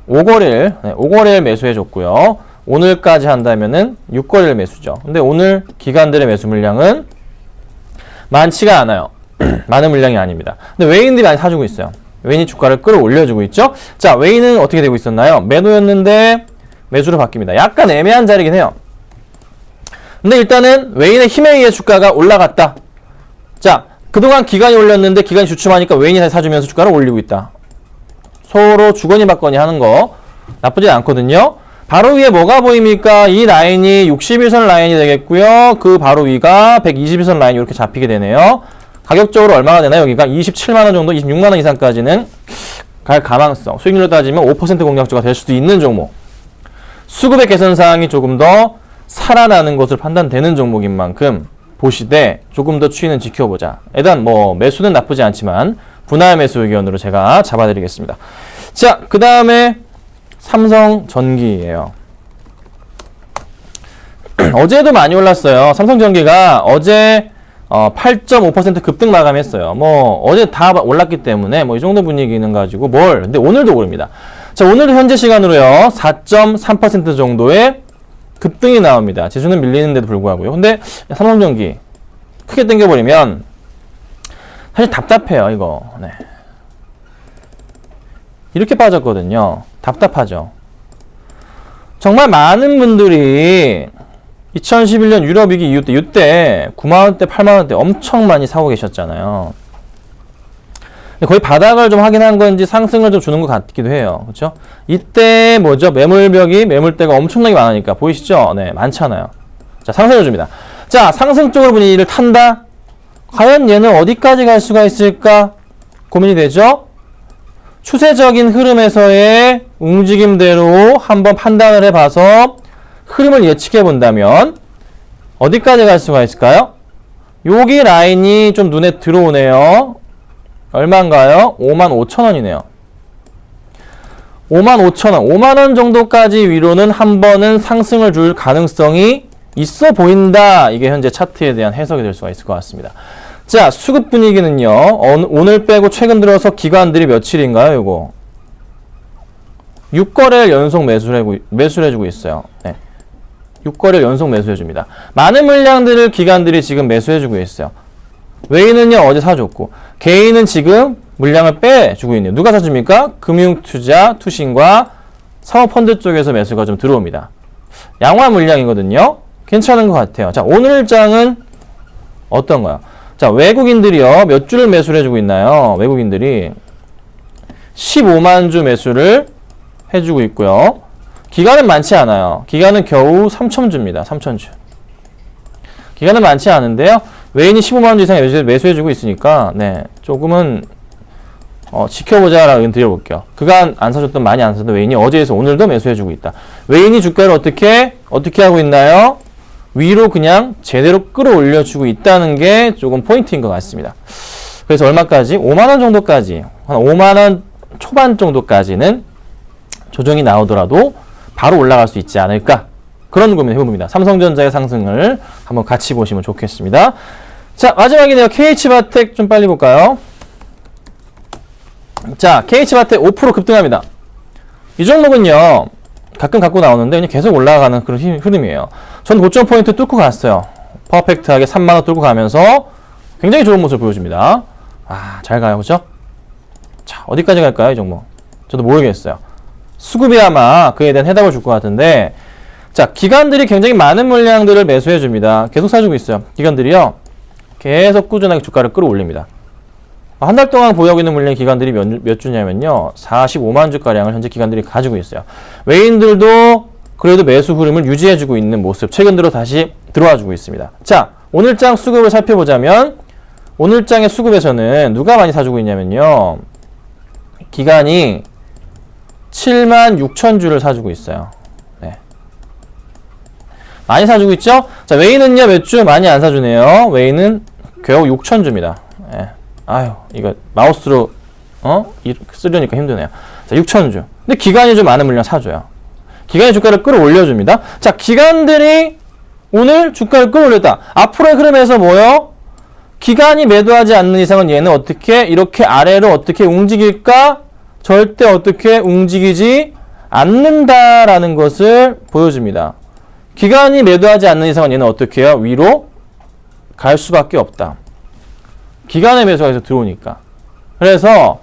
5거래일. 5거래일 매수해 줬고요. 오늘까지 한다면은 6거래일 매수죠. 근데 오늘 기관들의 매수 물량은 많지가 않아요. 많은 물량이 아닙니다. 근데 외인들이 많이 사주고 있어요. 외인이 주가를 끌어올려주고 있죠. 자, 외인은 어떻게 되고 있었나요? 매도였는데 매수로 바뀝니다. 약간 애매한 자리긴 해요. 근데 일단은 외인의 힘에 의해 주가가 올라갔다. 자, 그동안 기관이 올렸는데 기관이 주춤하니까 외인이 다시 사주면서 주가를 올리고 있다. 서로 주거니 받거니 하는 거 나쁘지 않거든요. 바로 위에 뭐가 보입니까? 이 라인이 61선 라인이 되겠고요. 그 바로 위가 121선 라인이 이렇게 잡히게 되네요. 가격적으로 얼마나 되나요? 여기가 27만원 정도, 26만원 이상까지는 갈 가망성. 수익률로 따지면 5% 공략주가 될 수도 있는 종목. 수급의 개선사항이 조금 더 살아나는 것으로 판단되는 종목인 만큼 보시되 조금 더 추이는 지켜보자. 일단 뭐 매수는 나쁘지 않지만 분할 매수 의견으로 제가 잡아드리겠습니다. 자, 그 다음에 삼성전기예요. 어제도 많이 올랐어요. 삼성전기가 어제 8.5% 급등 마감했어요. 뭐 어제 다 올랐기 때문에 뭐 이 정도 분위기는 가지고 근데 오늘도 오릅니다. 자, 오늘도 현재 시간으로요 4.3% 정도의 급등이 나옵니다. 지수는 밀리는데도 불구하고요. 근데 삼성전기 크게 당겨버리면 사실 답답해요, 이거. 네. 이렇게 빠졌거든요. 답답하죠. 정말 많은 분들이 2011년 유럽위기 이후 때 이때 9만원대, 8만원대 엄청 많이 사고 계셨잖아요. 거의 바닥을 좀 확인한 건지 상승을 좀 주는 것 같기도 해요. 그렇죠? 이때 뭐죠? 매물대가 엄청나게 많으니까 보이시죠? 네, 많잖아요. 자, 상승을 줍니다. 자, 상승 쪽으로 분위기를 탄다? 과연 얘는 어디까지 갈 수가 있을까? 고민이 되죠? 추세적인 흐름에서의 움직임대로 한번 판단을 해봐서 흐름을 예측해 본다면 어디까지 갈 수가 있을까요? 여기 라인이 좀 눈에 들어오네요. 얼마인가요? 55,000원이네요. 55,000원. 5만원 정도까지 위로는 한 번은 상승을 줄 가능성이 있어 보인다. 이게 현재 차트에 대한 해석이 될 수가 있을 것 같습니다. 자, 수급 분위기는요. 오늘 빼고 최근 들어서 기관들이 며칠인가요? 요거 6거래를 연속 매수를 해주고 있어요. 네. 6거래를 연속 매수해줍니다. 많은 물량들을 기관들이 지금 매수해주고 있어요. 외인은요 어제 사줬고 개인은 지금 물량을 빼주고 있네요. 누가 사줍니까? 금융투자, 투신과 사모펀드 쪽에서 매수가 좀 들어옵니다. 양화 물량이거든요. 괜찮은 것 같아요. 자, 오늘 장은 어떤가요? 자, 외국인들이요 몇 주를 매수를 해주고 있나요? 외국인들이 15만 주 매수를 해주고 있고요. 기간은 많지 않아요. 기간은 겨우 3,000주입니다. 3,000주. 기간은 많지 않은데요. 외인이 15만 주 이상 매수해주고 있으니까 네, 조금은 지켜보자라고 의견 드려볼게요. 그간 안 사줬던 많이 안 사줬던 외인이 어제에서 오늘도 매수해주고 있다. 외인이 주가를 어떻게 하고 있나요? 위로 그냥 제대로 끌어올려주고 있다는 게 조금 포인트인 것 같습니다. 그래서 얼마까지? 5만원 정도까지 한 5만원 초반 정도까지는 조정이 나오더라도 바로 올라갈 수 있지 않을까, 그런 고민을 해봅니다. 삼성전자의 상승을 한번 같이 보시면 좋겠습니다. 자, 마지막이네요. KH바텍 좀 빨리 볼까요? 자, KH바텍 5% 급등합니다. 이 종목은요 가끔 갖고 나오는데 그냥 계속 올라가는 그런 흐름이에요. 전 고점 포인트 뚫고 갔어요. 퍼펙트하게 3만원 뚫고 가면서 굉장히 좋은 모습을 보여줍니다. 잘 가요, 그죠? 자, 어디까지 갈까요, 이 종목? 저도 모르겠어요. 수급이 아마 그에 대한 해답을 줄 것 같은데, 자, 기관들이 굉장히 많은 물량들을 매수해 줍니다. 계속 사주고 있어요. 기관들이요 계속 꾸준하게 주가를 끌어올립니다. 한 달 동안 보유하고 있는 물량 기관들이 몇 주냐면요 45만 주가량을 현재 기관들이 가지고 있어요. 외인들도 그래도 매수 흐름을 유지해 주고 있는 모습, 최근 들어 다시 들어와 주고 있습니다. 자, 오늘장 수급을 살펴보자면 오늘장의 수급에서는 누가 많이 사주고 있냐면요 기관이 76,000주를 사주고 있어요. 네. 많이 사주고 있죠? 자, 외인은요 몇 주 많이 안 사주네요. 외인은 겨우 6,000주입니다. 네. 아유, 이거 마우스로 쓰려니까 힘드네요. 자, 6,000주. 근데 기관이 좀 많은 물량 사줘요. 기관이 주가를 끌어올려줍니다. 자, 기관들이 오늘 주가를 끌어올렸다. 앞으로의 흐름에서 뭐요? 기관이 매도하지 않는 이상은 얘는 어떻게 이렇게 아래로 어떻게 움직일까? 절대 어떻게 움직이지 않는다라는 것을 보여줍니다. 기관이 매도하지 않는 이상은 얘는 어떻게 해요? 위로 갈 수밖에 없다. 기관의 매수가 계속 들어오니까. 그래서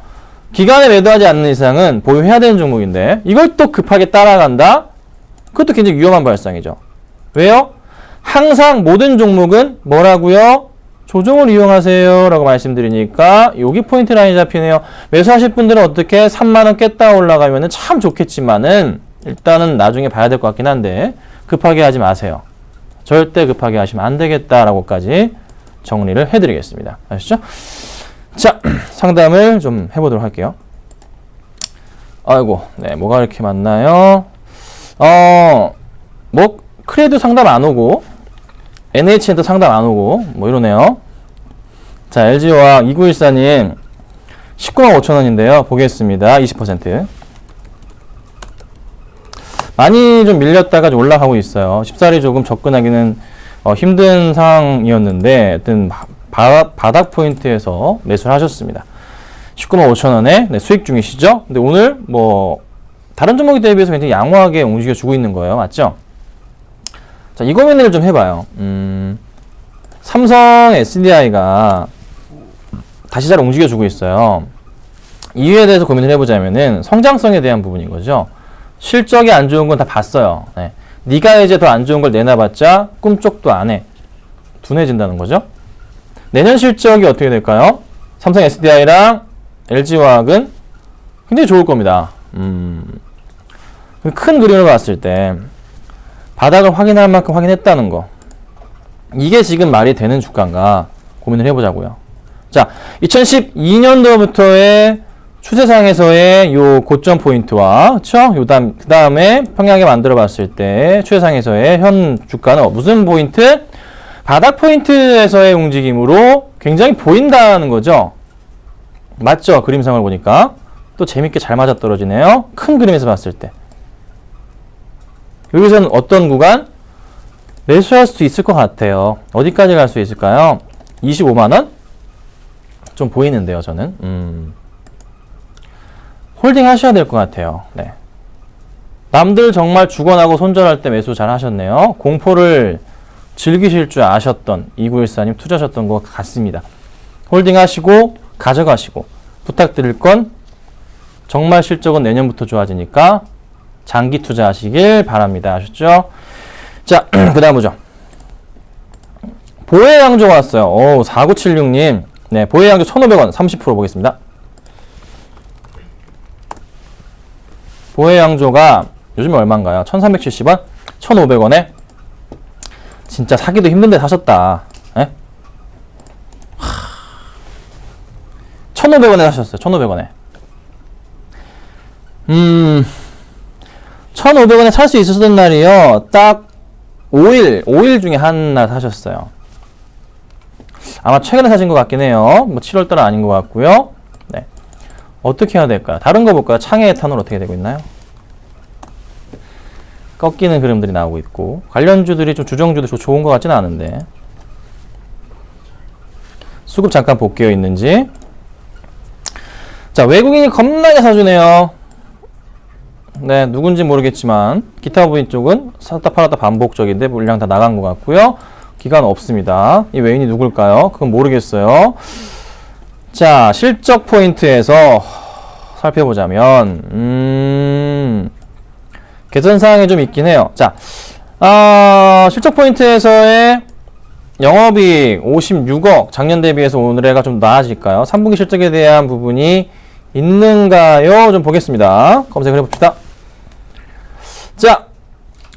기관에 매도하지 않는 이상은 보유해야 되는 종목인데 이걸 또 급하게 따라간다? 그것도 굉장히 위험한 발상이죠. 왜요? 항상 모든 종목은 뭐라고요? 조정을 이용하세요 라고 말씀드리니까 여기 포인트 라인이 잡히네요. 매수하실 분들은 어떻게 3만원 깼다 올라가면 참 좋겠지만은 일단은 나중에 봐야 될 것 같긴 한데 급하게 하지 마세요. 절대 급하게 하시면 안 되겠다라고까지 정리를 해드리겠습니다. 아시죠? 자, 상담을 좀 해보도록 할게요. 아이고, 네, 뭐가 이렇게 많나요? 뭐 크레도 상담 안 오고 NHN도 상담 안 오고 뭐 이러네요. 자, LG화학 2914님 19만 5천 원인데요. 보겠습니다. 20%. 많이 좀 밀렸다가 좀 올라가고 있어요. 쉽사리 조금 접근하기는 힘든 상황이었는데 하여튼 바닥 포인트에서 매수를 하셨습니다. 19만 5천 원에 네, 수익 중이시죠? 근데 오늘 뭐 다른 종목에 대비해서 굉장히 양호하게 움직여주고 있는 거예요. 맞죠? 자, 이 고민을 좀 해봐요. 삼성 SDI가 다시 잘 움직여주고 있어요. 이유에 대해서 고민을 해보자면은 성장성에 대한 부분인 거죠. 실적이 안 좋은 건 다 봤어요. 네. 네가 이제 더 안 좋은 걸 내놔봤자 꿈쩍도 안 해. 둔해진다는 거죠. 내년 실적이 어떻게 될까요? 삼성 SDI랑 LG화학은 굉장히 좋을 겁니다. 큰 그림을 봤을 때 바닥을 확인할 만큼 확인했다는 거. 이게 지금 말이 되는 주가인가 고민을 해보자고요. 자, 2012년도부터의 추세상에서의 요 고점 포인트와, 그쵸? 그 다음에 평양에 만들어 봤을 때 추세상에서의 현 주가는 무슨 포인트? 바닥 포인트에서의 움직임으로 굉장히 보인다는 거죠. 맞죠? 그림상을 보니까. 또 재밌게 잘 맞아떨어지네요. 큰 그림에서 봤을 때. 여기서는 어떤 구간? 매수할 수 있을 것 같아요. 어디까지 갈 수 있을까요? 25만원? 좀 보이는데요, 저는. 홀딩 하셔야 될 것 같아요. 네. 남들 정말 죽어나고 손절할 때 매수 잘 하셨네요. 공포를 즐기실 줄 아셨던 2914님 투자하셨던 것 같습니다. 홀딩 하시고 가져가시고 부탁드릴 건 정말 실적은 내년부터 좋아지니까 장기 투자하시길 바랍니다. 아셨죠? 자, 그 다음 보죠. 보혜양조가 왔어요. 4976님. 네, 보혜양조 1,500원 30% 보겠습니다. 보혜양조가 요즘에 얼마인가요? 1,370원? 1,500원에? 진짜 사기도 힘든데 사셨다. 예? 1,500원에 사셨어요. 1,500원에. 1,500원에 살 수 있었던 날이요. 딱 5일 중에 한 날 사셨어요. 아마 최근에 사신 것 같긴 해요. 뭐 7월달은 아닌 것 같고요. 네. 어떻게 해야 될까요? 다른 거 볼까요? 창의 에탄올 어떻게 되고 있나요? 꺾이는 그림들이 나오고 있고, 관련주들이 좀 주정주도 좋은 것 같지는 않은데, 수급 잠깐 볼게요. 있는지. 자, 외국인이 겁나게 사주네요. 네, 누군지 모르겠지만 기타 부인 쪽은 샀다 팔았다 반복적인데 물량 다 나간 것 같고요. 기간 없습니다. 이 외인이 누굴까요? 그건 모르겠어요. 자, 실적 포인트에서 살펴보자면 개선사항이 좀 있긴 해요. 자, 실적 포인트에서의 영업이익 56억, 작년 대비해서 올해가 좀 나아질까요? 3분기 실적에 대한 부분이 있는가요? 좀 보겠습니다. 검색을 해봅시다. 자,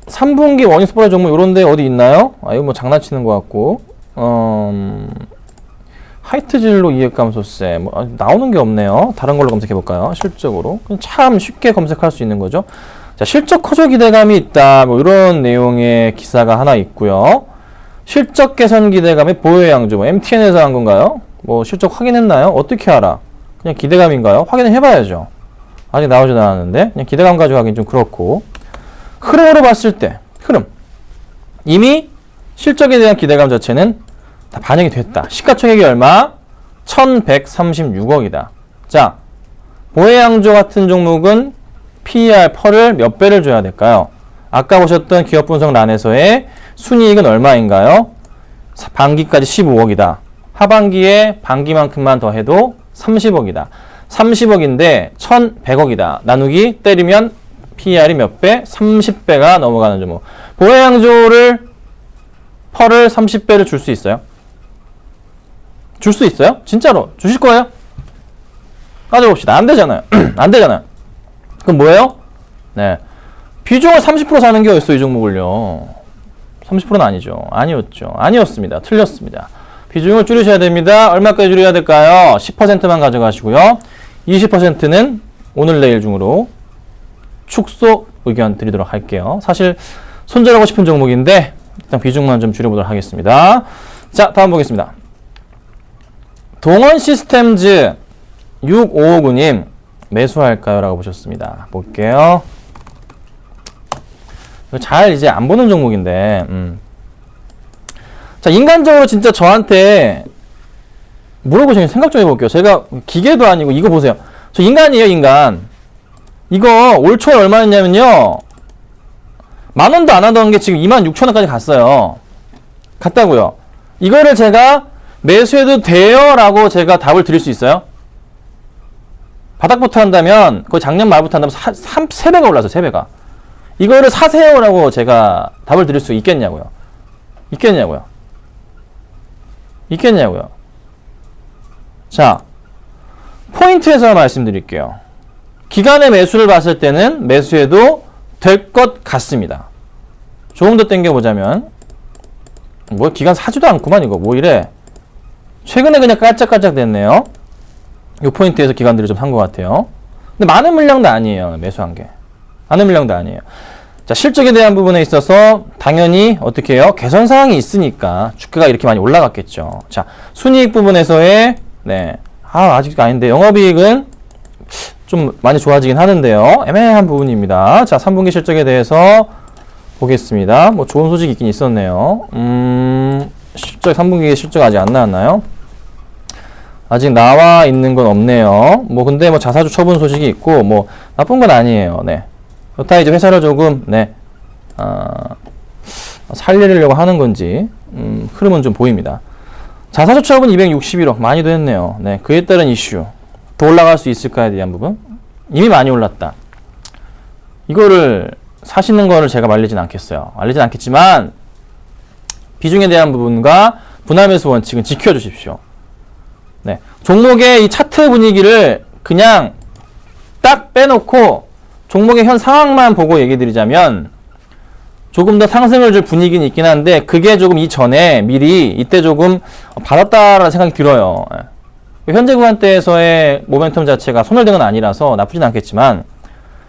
3분기 원익 스프레드 종목 요런데 어디 있나요? 이거 뭐 장난치는 것 같고, 하이트 진로 이익 감소세 뭐 나오는 게 없네요. 다른 걸로 검색해 볼까요? 실적으로 참 쉽게 검색할 수 있는 거죠. 자, 실적 커져 기대감이 있다. 뭐 이런 내용의 기사가 하나 있고요. 실적 개선 기대감이 보혜양조, 뭐 MTN에서 한 건가요? 뭐 실적 확인했나요? 어떻게 알아? 그냥 기대감인가요? 확인을 해봐야죠. 아직 나오지도 않았는데 그냥 기대감 가지고 하긴 좀 그렇고, 흐름으로 봤을 때 흐름 이미 실적에 대한 기대감 자체는 다 반영이 됐다. 시가총액이 얼마? 1136억이다. 자, 보혜양조 같은 종목은 PER 펄을 몇 배를 줘야 될까요? 아까 보셨던 기업 분석 란에서의 순이익은 얼마인가요? 반기까지 15억이다. 하반기에 반기만큼만 더 해도 30억이다. 30억인데 1100억이다. 나누기 때리면 PER이 몇 배? 30배가 넘어가는 종목. 보혜양조를 펄을 30배를 줄 수 있어요? 줄 수 있어요? 진짜로 주실 거예요? 따져봅시다. 안 되잖아요. 안 되잖아요. 그럼 뭐예요? 네, 비중을 30% 사는 게 어딨어, 이 종목을요. 30%는 아니죠. 아니었죠. 아니었습니다. 틀렸습니다. 비중을 줄이셔야 됩니다. 얼마까지 줄여야 될까요? 10%만 가져가시고요. 20%는 오늘 내일 중으로 축소 의견 드리도록 할게요. 사실 손절하고 싶은 종목인데 일단 비중만 좀 줄여보도록 하겠습니다. 자, 다음 보겠습니다. 동원 시스템즈 6559님 매수할까요? 라고 보셨습니다. 볼게요. 잘 이제 안 보는 종목인데 자, 인간적으로 진짜 저한테 물어보시면 생각 좀 해볼게요. 제가 기계도 아니고 이거 보세요. 저 인간이에요, 인간. 이거 올 초에 얼마였냐면요, 10,000원도 안 하던 게 지금 26,000원까지 갔어요. 갔다고요. 이거를 제가 매수해도 돼요? 라고 제가 답을 드릴 수 있어요? 바닥부터 한다면, 거의 작년 말부터 한다면 3배가 올랐어요, 3배가. 이거를 사세요? 라고 제가 답을 드릴 수 있겠냐고요. 있겠냐고요. 있겠냐고요. 자, 포인트에서 말씀드릴게요. 기간의 매수를 봤을 때는 매수해도 될 것 같습니다. 조금 더 당겨보자면, 뭐 기간 사지도 않구만 이거 뭐 이래. 최근에 그냥 깔짝깔짝 됐네요. 이 포인트에서 기관들이 좀 산 것 같아요. 근데 많은 물량도 아니에요, 매수한 게. 많은 물량도 아니에요. 자, 실적에 대한 부분에 있어서 당연히 어떻게 해요? 개선 사항이 있으니까 주가가 이렇게 많이 올라갔겠죠. 자, 순이익 부분에서의 아직 아닌데 영업이익은 좀 많이 좋아지긴 하는데요. 애매한 부분입니다. 자, 3분기 실적에 대해서 보겠습니다. 뭐 좋은 소식이 있긴 있었네요. 실적 3분기 실적 아직 안 나왔나요? 아직 나와 있는 건 없네요. 뭐 근데 뭐 자사주 처분 소식이 있고 뭐 나쁜 건 아니에요. 네. 그렇다 이제 회사를 조금 살리려고 하는 건지 흐름은 좀 보입니다. 자사주 처분 261억 많이도 했네요. 네. 그에 따른 이슈 더 올라갈 수 있을까에 대한 부분 이미 많이 올랐다. 이거를 사시는 거를 제가 말리진 않겠어요. 말리진 않겠지만 비중에 대한 부분과 분할매수 원칙은 지켜주십시오. 네. 종목의 이 차트 분위기를 그냥 딱 빼놓고 종목의 현 상황만 보고 얘기 드리자면 조금 더 상승을 줄 분위기는 있긴 한데 그게 조금 이전에 미리 이때 조금 받았다라는 생각이 들어요. 현재 구간대에서의 모멘텀 자체가 소멸된 건 아니라서 나쁘진 않겠지만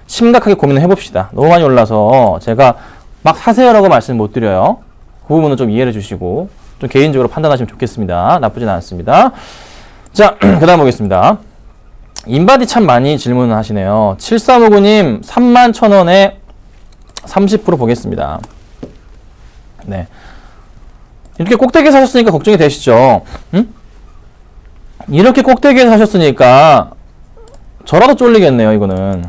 심각하게 고민을 해봅시다. 너무 많이 올라서 제가 막 사세요라고 말씀 못 드려요. 그 부분은 좀 이해를 주시고 좀 개인적으로 판단하시면 좋겠습니다. 나쁘진 않습니다. 자, 그 다음 보겠습니다. 인바디 참 많이 질문을 하시네요. 7359님 31,000원에 30% 보겠습니다. 네. 이렇게 꼭대기에 사셨으니까 걱정이 되시죠? 응? 이렇게 꼭대기에 사셨으니까 저라도 쫄리겠네요, 이거는.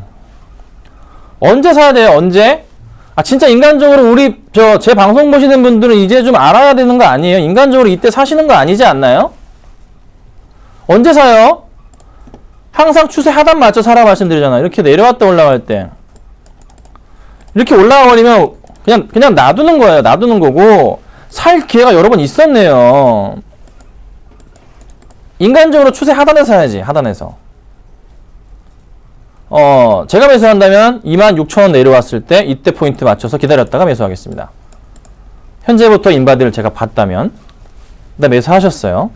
언제 사야 돼요, 언제? 아, 진짜 인간적으로 제 방송 보시는 분들은 이제 좀 알아야 되는 거 아니에요? 인간적으로 이때 사시는 거 아니지 않나요? 언제 사요? 항상 추세 하단 맞춰 사라 말씀드리잖아요. 이렇게 내려왔다 올라갈 때. 이렇게 올라가 버리면 그냥 놔두는 거예요. 놔두는 거고 살 기회가 여러 번 있었네요. 인간적으로 추세 하단에서 사야지. 하단에서. 제가 매수한다면 26,000원 내려왔을 때 이때 포인트 맞춰서 기다렸다가 매수하겠습니다. 현재부터 인바디를 제가 봤다면 일단 매수하셨어요.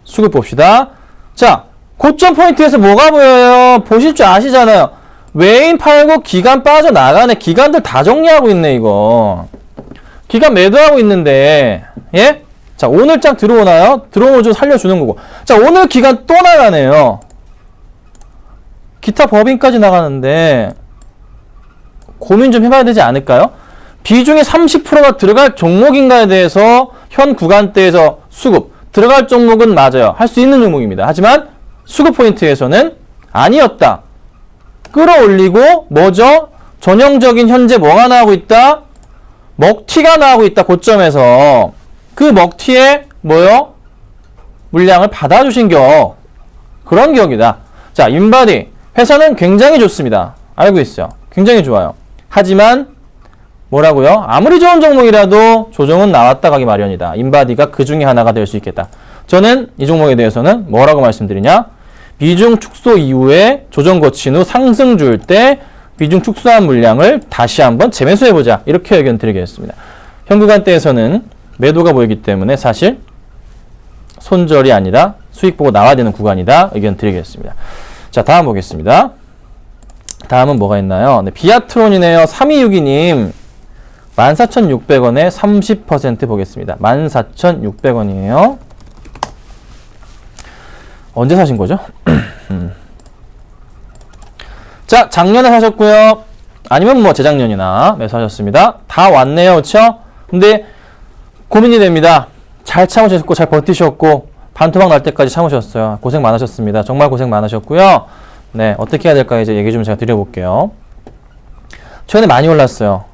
수급 봅시다. 자, 고점 포인트에서 뭐가 보여요? 보실 줄 아시잖아요. 외인 팔고 기간 빠져나가네. 기간들 다 정리하고 있네, 이거. 기간 매도하고 있는데, 예? 자, 오늘 장 들어오나요? 들어오면 좀 살려주는 거고. 자, 오늘 기간 또 나가네요. 기타 법인까지 나가는데, 고민 좀 해봐야 되지 않을까요? 비중이 30%가 들어갈 종목인가에 대해서 현 구간대에서 수급, 들어갈 종목은 맞아요. 할 수 있는 종목입니다. 하지만 수급 포인트에서는 아니었다. 끌어올리고 뭐죠? 전형적인 현재 뭐가 나오고 있다? 먹튀가 나오고 있다. 고점에서. 그 먹튀에 뭐요? 물량을 받아주신 격. 그런 격이다. 자, 인바디. 회사는 굉장히 좋습니다. 알고 있어요. 굉장히 좋아요. 하지만 뭐라고요? 아무리 좋은 종목이라도 조정은 나왔다 가기 마련이다. 인바디가 그 중에 하나가 될 수 있겠다. 저는 이 종목에 대해서는 뭐라고 말씀드리냐? 비중 축소 이후에 조정 거친 후 상승 줄 때 비중 축소한 물량을 다시 한번 재매수해보자. 이렇게 의견 드리겠습니다. 현 구간대에서는 매도가 보이기 때문에 사실 손절이 아니라 수익 보고 나와야 되는 구간이다. 의견 드리겠습니다. 자, 다음 보겠습니다. 다음은 뭐가 있나요? 네, 비아트론이네요. 3262님. 14,600원에 30% 보겠습니다. 14,600원이에요. 언제 사신 거죠? 자, 작년에 사셨고요. 아니면 뭐 재작년이나 매수하셨습니다. 다 왔네요. 그렇죠? 근데 고민이 됩니다. 잘 참으셨고 잘 버티셨고 반토막 날 때까지 참으셨어요. 고생 많으셨습니다. 정말 고생 많으셨고요. 네, 어떻게 해야 될까 이제 얘기 좀 제가 드려볼게요. 최근에 많이 올랐어요.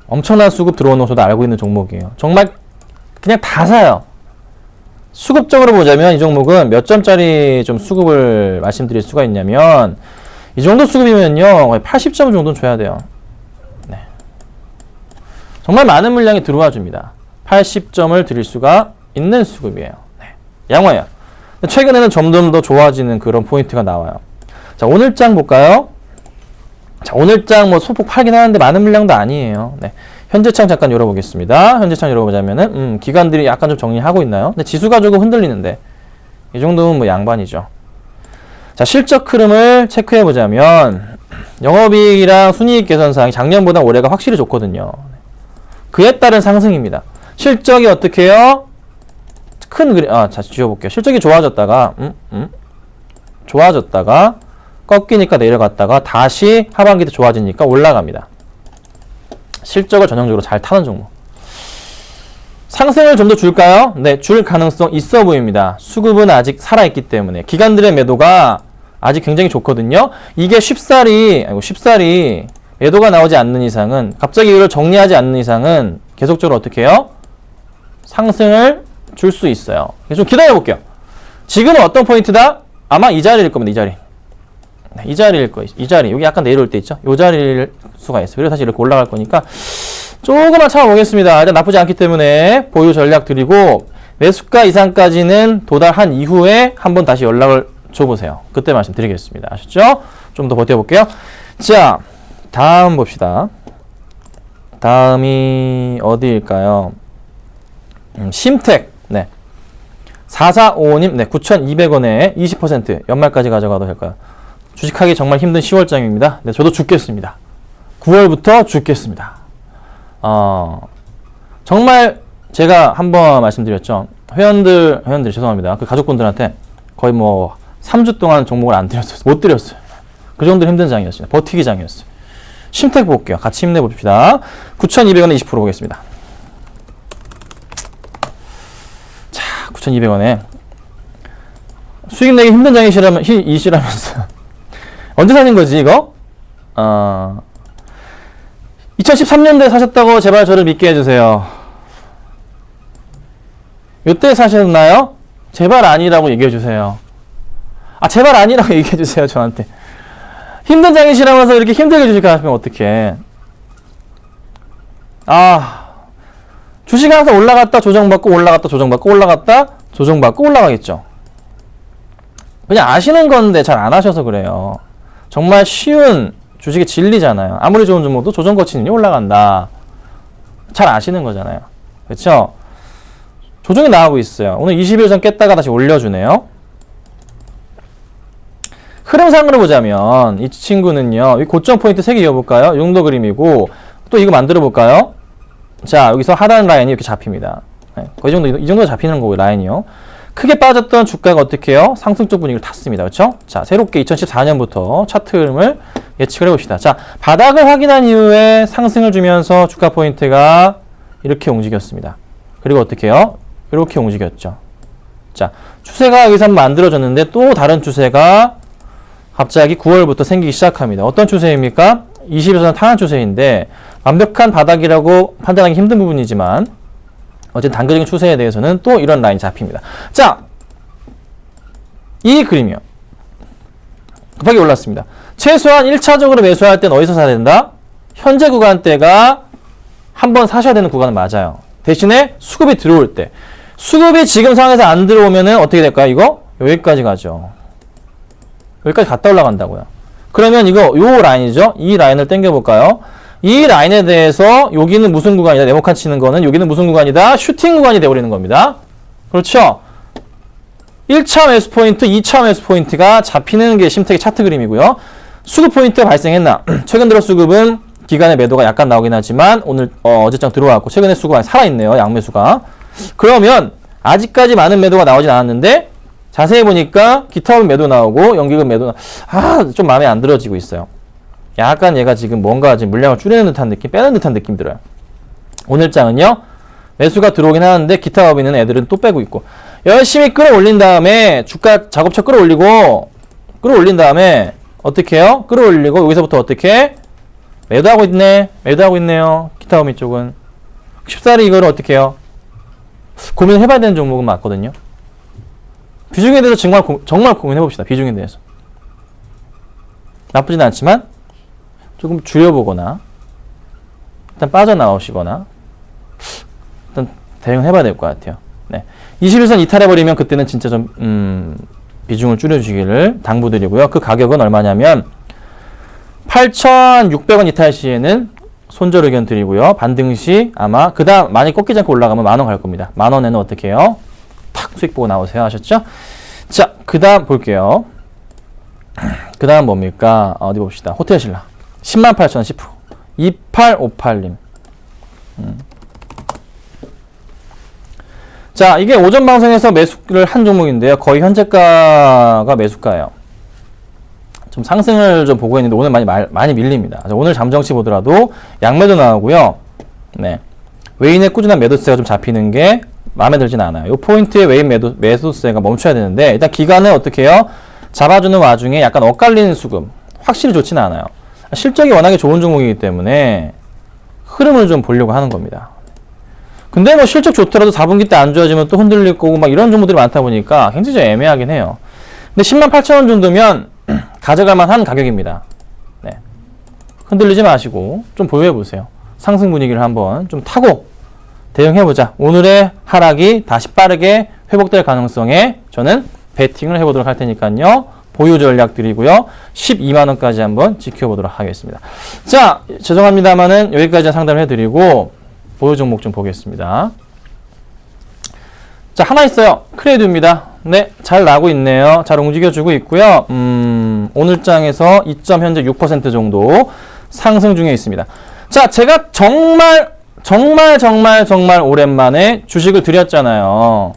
엄청난 수급 들어오는 거 저도 알고 있는 종목이에요. 정말 그냥 다 사요. 수급적으로 보자면 이 종목은 몇 점짜리 좀 수급을 말씀드릴 수가 있냐면 이 정도 수급이면요 거의 80점 정도는 줘야 돼요. 네. 정말 많은 물량이 들어와 줍니다. 80점을 드릴 수가 있는 수급이에요. 네. 양호해요. 최근에는 점점 더 좋아지는 그런 포인트가 나와요. 자, 오늘장 볼까요? 자, 오늘장 뭐 소폭 팔긴 하는데 많은 물량도 아니에요. 네. 현재창 잠깐 열어보겠습니다. 현재창 열어보자면은, 기관들이 약간 좀 정리하고 있나요? 근데 지수가 조금 흔들리는데, 이 정도면 뭐 양반이죠. 자, 실적 흐름을 체크해보자면, 영업이익이랑 순이익 개선사항이 작년보다 올해가 확실히 좋거든요. 그에 따른 상승입니다. 실적이 어떻게 해요? 큰 그림, 자, 지워볼게요. 실적이 좋아졌다가, 좋아졌다가, 꺾이니까 내려갔다가, 다시 하반기 때 좋아지니까 올라갑니다. 실적을 전형적으로 잘 타는 종목. 상승을 좀 더 줄까요? 네, 줄 가능성 있어 보입니다. 수급은 아직 살아있기 때문에. 기관들의 매도가 아직 굉장히 좋거든요. 이게 쉽사리 매도가 나오지 않는 이상은, 갑자기 이걸 정리하지 않는 이상은 계속적으로 어떻게 해요? 상승을 줄 수 있어요. 좀 기다려 볼게요. 지금은 어떤 포인트다? 아마 이 자리일 겁니다. 이 자리. 네, 이 자리일 거예요. 이 자리. 여기 약간 내려올 때 있죠? 이 자리일 수가 있어요. 그래서 다시 이렇게 올라갈 거니까 조금만 참아보겠습니다. 일단 나쁘지 않기 때문에 보유 전략 드리고 매수가 이상까지는 도달한 이후에 한번 다시 연락을 줘보세요. 그때 말씀드리겠습니다. 아셨죠? 좀 더 버텨볼게요. 자, 다음 봅시다. 다음이 어디일까요? 심택. 네. 4455님, 네, 9,200원에 20% 연말까지 가져가도 될까요? 주식하기 정말 힘든 10월장입니다. 네, 저도 죽겠습니다. 9월부터 죽겠습니다. 정말 제가 한번 말씀드렸죠. 회원들 죄송합니다. 그 가족분들한테 거의 뭐 3주 동안 종목을 안 드렸어요. 못 드렸어요. 그 정도 힘든 장이었어요. 버티기 장이었어요. 심택 볼게요. 같이 힘내봅시다. 9,200원에 20% 보겠습니다. 자, 9,200원에 수익 내기 힘든 장이시라면서 언제 사신 거지 이거? 2013년도에 사셨다고 제발 저를 믿게 해주세요. 요때 사셨나요? 제발 아니라고 얘기해주세요. 제발 아니라고 얘기해주세요 저한테. 힘든 장이시라면서 이렇게 힘들게 주식하시면 어떡해. 주식 항상 올라갔다 조정받고 올라갔다 조정받고 올라갔다 조정받고 올라가겠죠. 그냥 아시는 건데 잘 안 하셔서 그래요. 정말 쉬운 주식의 진리잖아요. 아무리 좋은 종목도 조정 거치는 게 올라간다. 잘 아시는 거잖아요. 그렇죠? 조정이 나오고 있어요. 오늘 20일 전 깼다가 다시 올려주네요. 흐름상으로 보자면 이 친구는요. 이 고점 포인트 3개 이어볼까요? 이 정도 그림이고 또 이거 만들어 볼까요? 자, 여기서 하단 라인이 이렇게 잡힙니다. 네, 거의 이 정도 잡히는 거고요. 라인이요. 크게 빠졌던 주가가 어떻게 해요? 상승적 분위기를 탔습니다. 그렇죠? 자, 새롭게 2014년부터 차트 흐름을 예측을 해봅시다. 자, 바닥을 확인한 이후에 상승을 주면서 주가 포인트가 이렇게 움직였습니다. 그리고 어떻게 해요? 이렇게 움직였죠. 자, 추세가 여기서 만들어졌는데 또 다른 추세가 갑자기 9월부터 생기기 시작합니다. 어떤 추세입니까? 20일선 탄환 추세인데 완벽한 바닥이라고 판단하기 힘든 부분이지만 어쨌든 단기적인 추세에 대해서는 또 이런 라인이 잡힙니다. 자, 이 그림이요. 급하게 올랐습니다. 최소한 1차적으로 매수할 때는 어디서 사야 된다? 현재 구간대가 한번 사셔야 되는 구간은 맞아요. 대신에 수급이 들어올 때. 수급이 지금 상황에서 안 들어오면은 어떻게 될까요? 이거? 여기까지 가죠. 여기까지 갔다 올라간다고요. 그러면 요 라인이죠. 이 라인을 당겨볼까요? 이 라인에 대해서 여기는 무슨 구간이다? 네모칸 치는 거는 여기는 무슨 구간이다? 슈팅 구간이 되어버리는 겁니다. 그렇죠? 1차 매수 포인트, 2차 매수 포인트가 잡히는 게 심택의 차트 그림이고요. 수급 포인트가 발생했나? 최근 들어 수급은 기간의 매도가 약간 나오긴 하지만 오늘 어제장 들어왔고 최근에 수급이 살아있네요. 양매수가. 그러면 아직까지 많은 매도가 나오진 않았는데 자세히 보니까 기타금 매도 나오고 연기금 매도 좀 마음에 안 들어지고 있어요. 약간 얘가 지금 뭔가 지금 물량을 줄이는 듯한 느낌, 빼는 듯한 느낌 들어요. 오늘장은요. 매수가 들어오긴 하는데 기타 업있는 애들은 또 빼고 있고 열심히 끌어올린 다음에 주가 작업차 끌어올린 다음에 어떻게 해요? 끌어올리고 여기서부터 어떻게 매도하고 있네요. 기타 업이 쪽은 쉽사리 이거를 어떻게 해요? 고민을 해봐야 되는 종목은 맞거든요. 비중에 대해서 정말 고민해봅시다. 비중에 대해서 나쁘진 않지만 조금 줄여보거나 일단 빠져나오시거나 일단 대응을 해봐야 될 것 같아요. 네. 21선 이탈해버리면 그때는 진짜 좀 비중을 줄여주기를 당부드리고요. 그 가격은 얼마냐면 8,600원 이탈 시에는 손절 의견 드리고요. 반등 시 아마 그 다음 많이 꺾이지 않고 올라가면 10,000원 갈 겁니다. 10,000원에는 어떻게 해요? 탁 수익 보고 나오세요. 아셨죠? 자, 그 다음 볼게요. 그 다음 뭡니까? 어디 봅시다. 호텔신라 108,000원 10%. 2858님. 자, 이게 오전 방송에서 매수를 한 종목인데요. 거의 현재가가 매수가예요. 좀 상승을 좀 보고 있는데 오늘 많이 밀립니다. 오늘 잠정치 보더라도 양매도 나오고요. 네. 외인의 꾸준한 매도세가 좀 잡히는 게 마음에 들진 않아요. 이 포인트의 외인 매도세가 멈춰야 되는데 일단 기간은 어떻게 해요? 잡아주는 와중에 약간 엇갈리는 수급. 확실히 좋지는 않아요. 실적이 워낙에 좋은 종목이기 때문에 흐름을 좀 보려고 하는 겁니다. 근데 뭐 실적 좋더라도 4분기 때 안 좋아지면 또 흔들릴 거고 막 이런 종목들이 많다 보니까 굉장히 좀 애매하긴 해요. 근데 108,000원 정도면 가져갈 만한 가격입니다. 네. 흔들리지 마시고 좀 보유해 보세요. 상승 분위기를 한번 좀 타고 대응해 보자. 오늘의 하락이 다시 빠르게 회복될 가능성에 저는 베팅을 해보도록 할 테니까요. 보유 전략 드리고요. 12만원까지 한번 지켜보도록 하겠습니다. 자, 죄송합니다만은 여기까지 상담을 해드리고 보유 종목 좀 보겠습니다. 자, 하나 있어요. 크레드입니다. 네, 잘 나고 있네요. 잘 움직여주고 있고요. 오늘장에서 2점 현재 6% 정도 상승 중에 있습니다. 자, 제가 정말 오랜만에 주식을 드렸잖아요.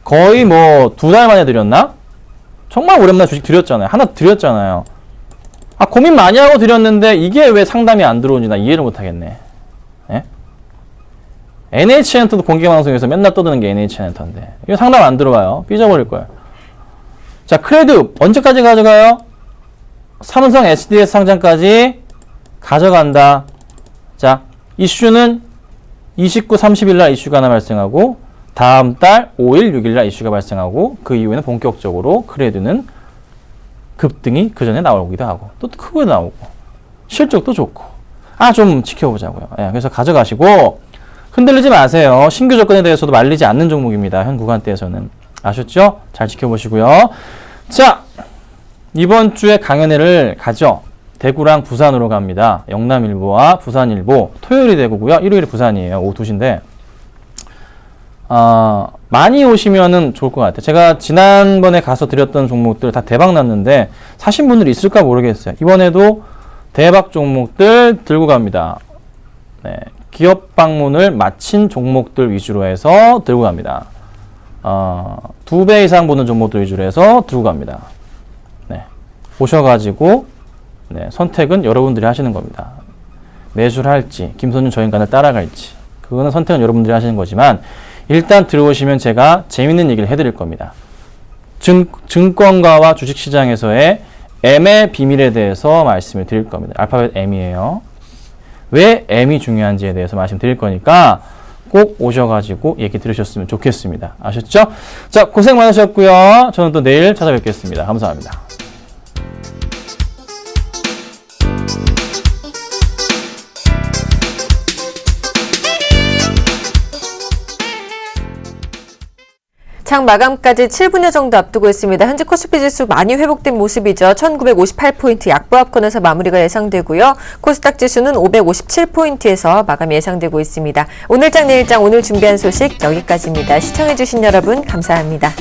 거의 뭐 2달 만에 드렸나? 정말 오랜만에 주식 드렸잖아요. 하나 드렸잖아요. 고민 많이 하고 드렸는데 이게 왜 상담이 안 들어오는지 나 이해를 못 하겠네. 예? NH엔터도 공개방송에서 맨날 떠드는 게 NH엔터인데 이거 상담 안 들어와요. 삐져버릴 거예요. 자, 크레드 언제까지 가져가요? 삼성 SDS 상장까지 가져간다. 자, 이슈는 29, 30일 날 이슈가 하나 발생하고 다음 달 5일, 6일 날 이슈가 발생하고 그 이후에는 본격적으로 크레드는 급등이 그 전에 나오기도 하고 또 크게 나오고 실적도 좋고 좀 지켜보자고요. 예, 그래서 가져가시고 흔들리지 마세요. 신규 조건에 대해서도 말리지 않는 종목입니다. 현 구간대에서는. 아셨죠? 잘 지켜보시고요. 자, 이번 주에 강연회를 가죠. 대구랑 부산으로 갑니다. 영남일보와 부산일보. 토요일이 대구고요. 일요일이 부산이에요. 오후 2시인데 많이 오시면은 좋을 것 같아요. 제가 지난번에 가서 드렸던 종목들 다 대박 났는데 사신 분들이 있을까 모르겠어요. 이번에도 대박 종목들 들고 갑니다. 네. 기업 방문을 마친 종목들 위주로 해서 들고 갑니다. 2배 이상 보는 종목들 위주로 해서 들고 갑니다. 네. 오셔가지고 네, 선택은 여러분들이 하시는 겁니다. 매수를 할지, 김선준 저 인간을 따라갈지 그거는 선택은 여러분들이 하시는 거지만 일단 들어오시면 제가 재밌는 얘기를 해드릴 겁니다. 증권가와 주식시장에서의 M의 비밀에 대해서 말씀을 드릴 겁니다. 알파벳 M이에요. 왜 M이 중요한지에 대해서 말씀드릴 거니까 꼭 오셔가지고 얘기 들으셨으면 좋겠습니다. 아셨죠? 자, 고생 많으셨고요. 저는 또 내일 찾아뵙겠습니다. 감사합니다. 장 마감까지 7분여 정도 앞두고 있습니다. 현재 코스피 지수 많이 회복된 모습이죠. 1958포인트 약보합권에서 마무리가 예상되고요. 코스닥 지수는 557포인트에서 마감이 예상되고 있습니다. 오늘장 내일장 오늘 준비한 소식 여기까지입니다. 시청해주신 여러분 감사합니다.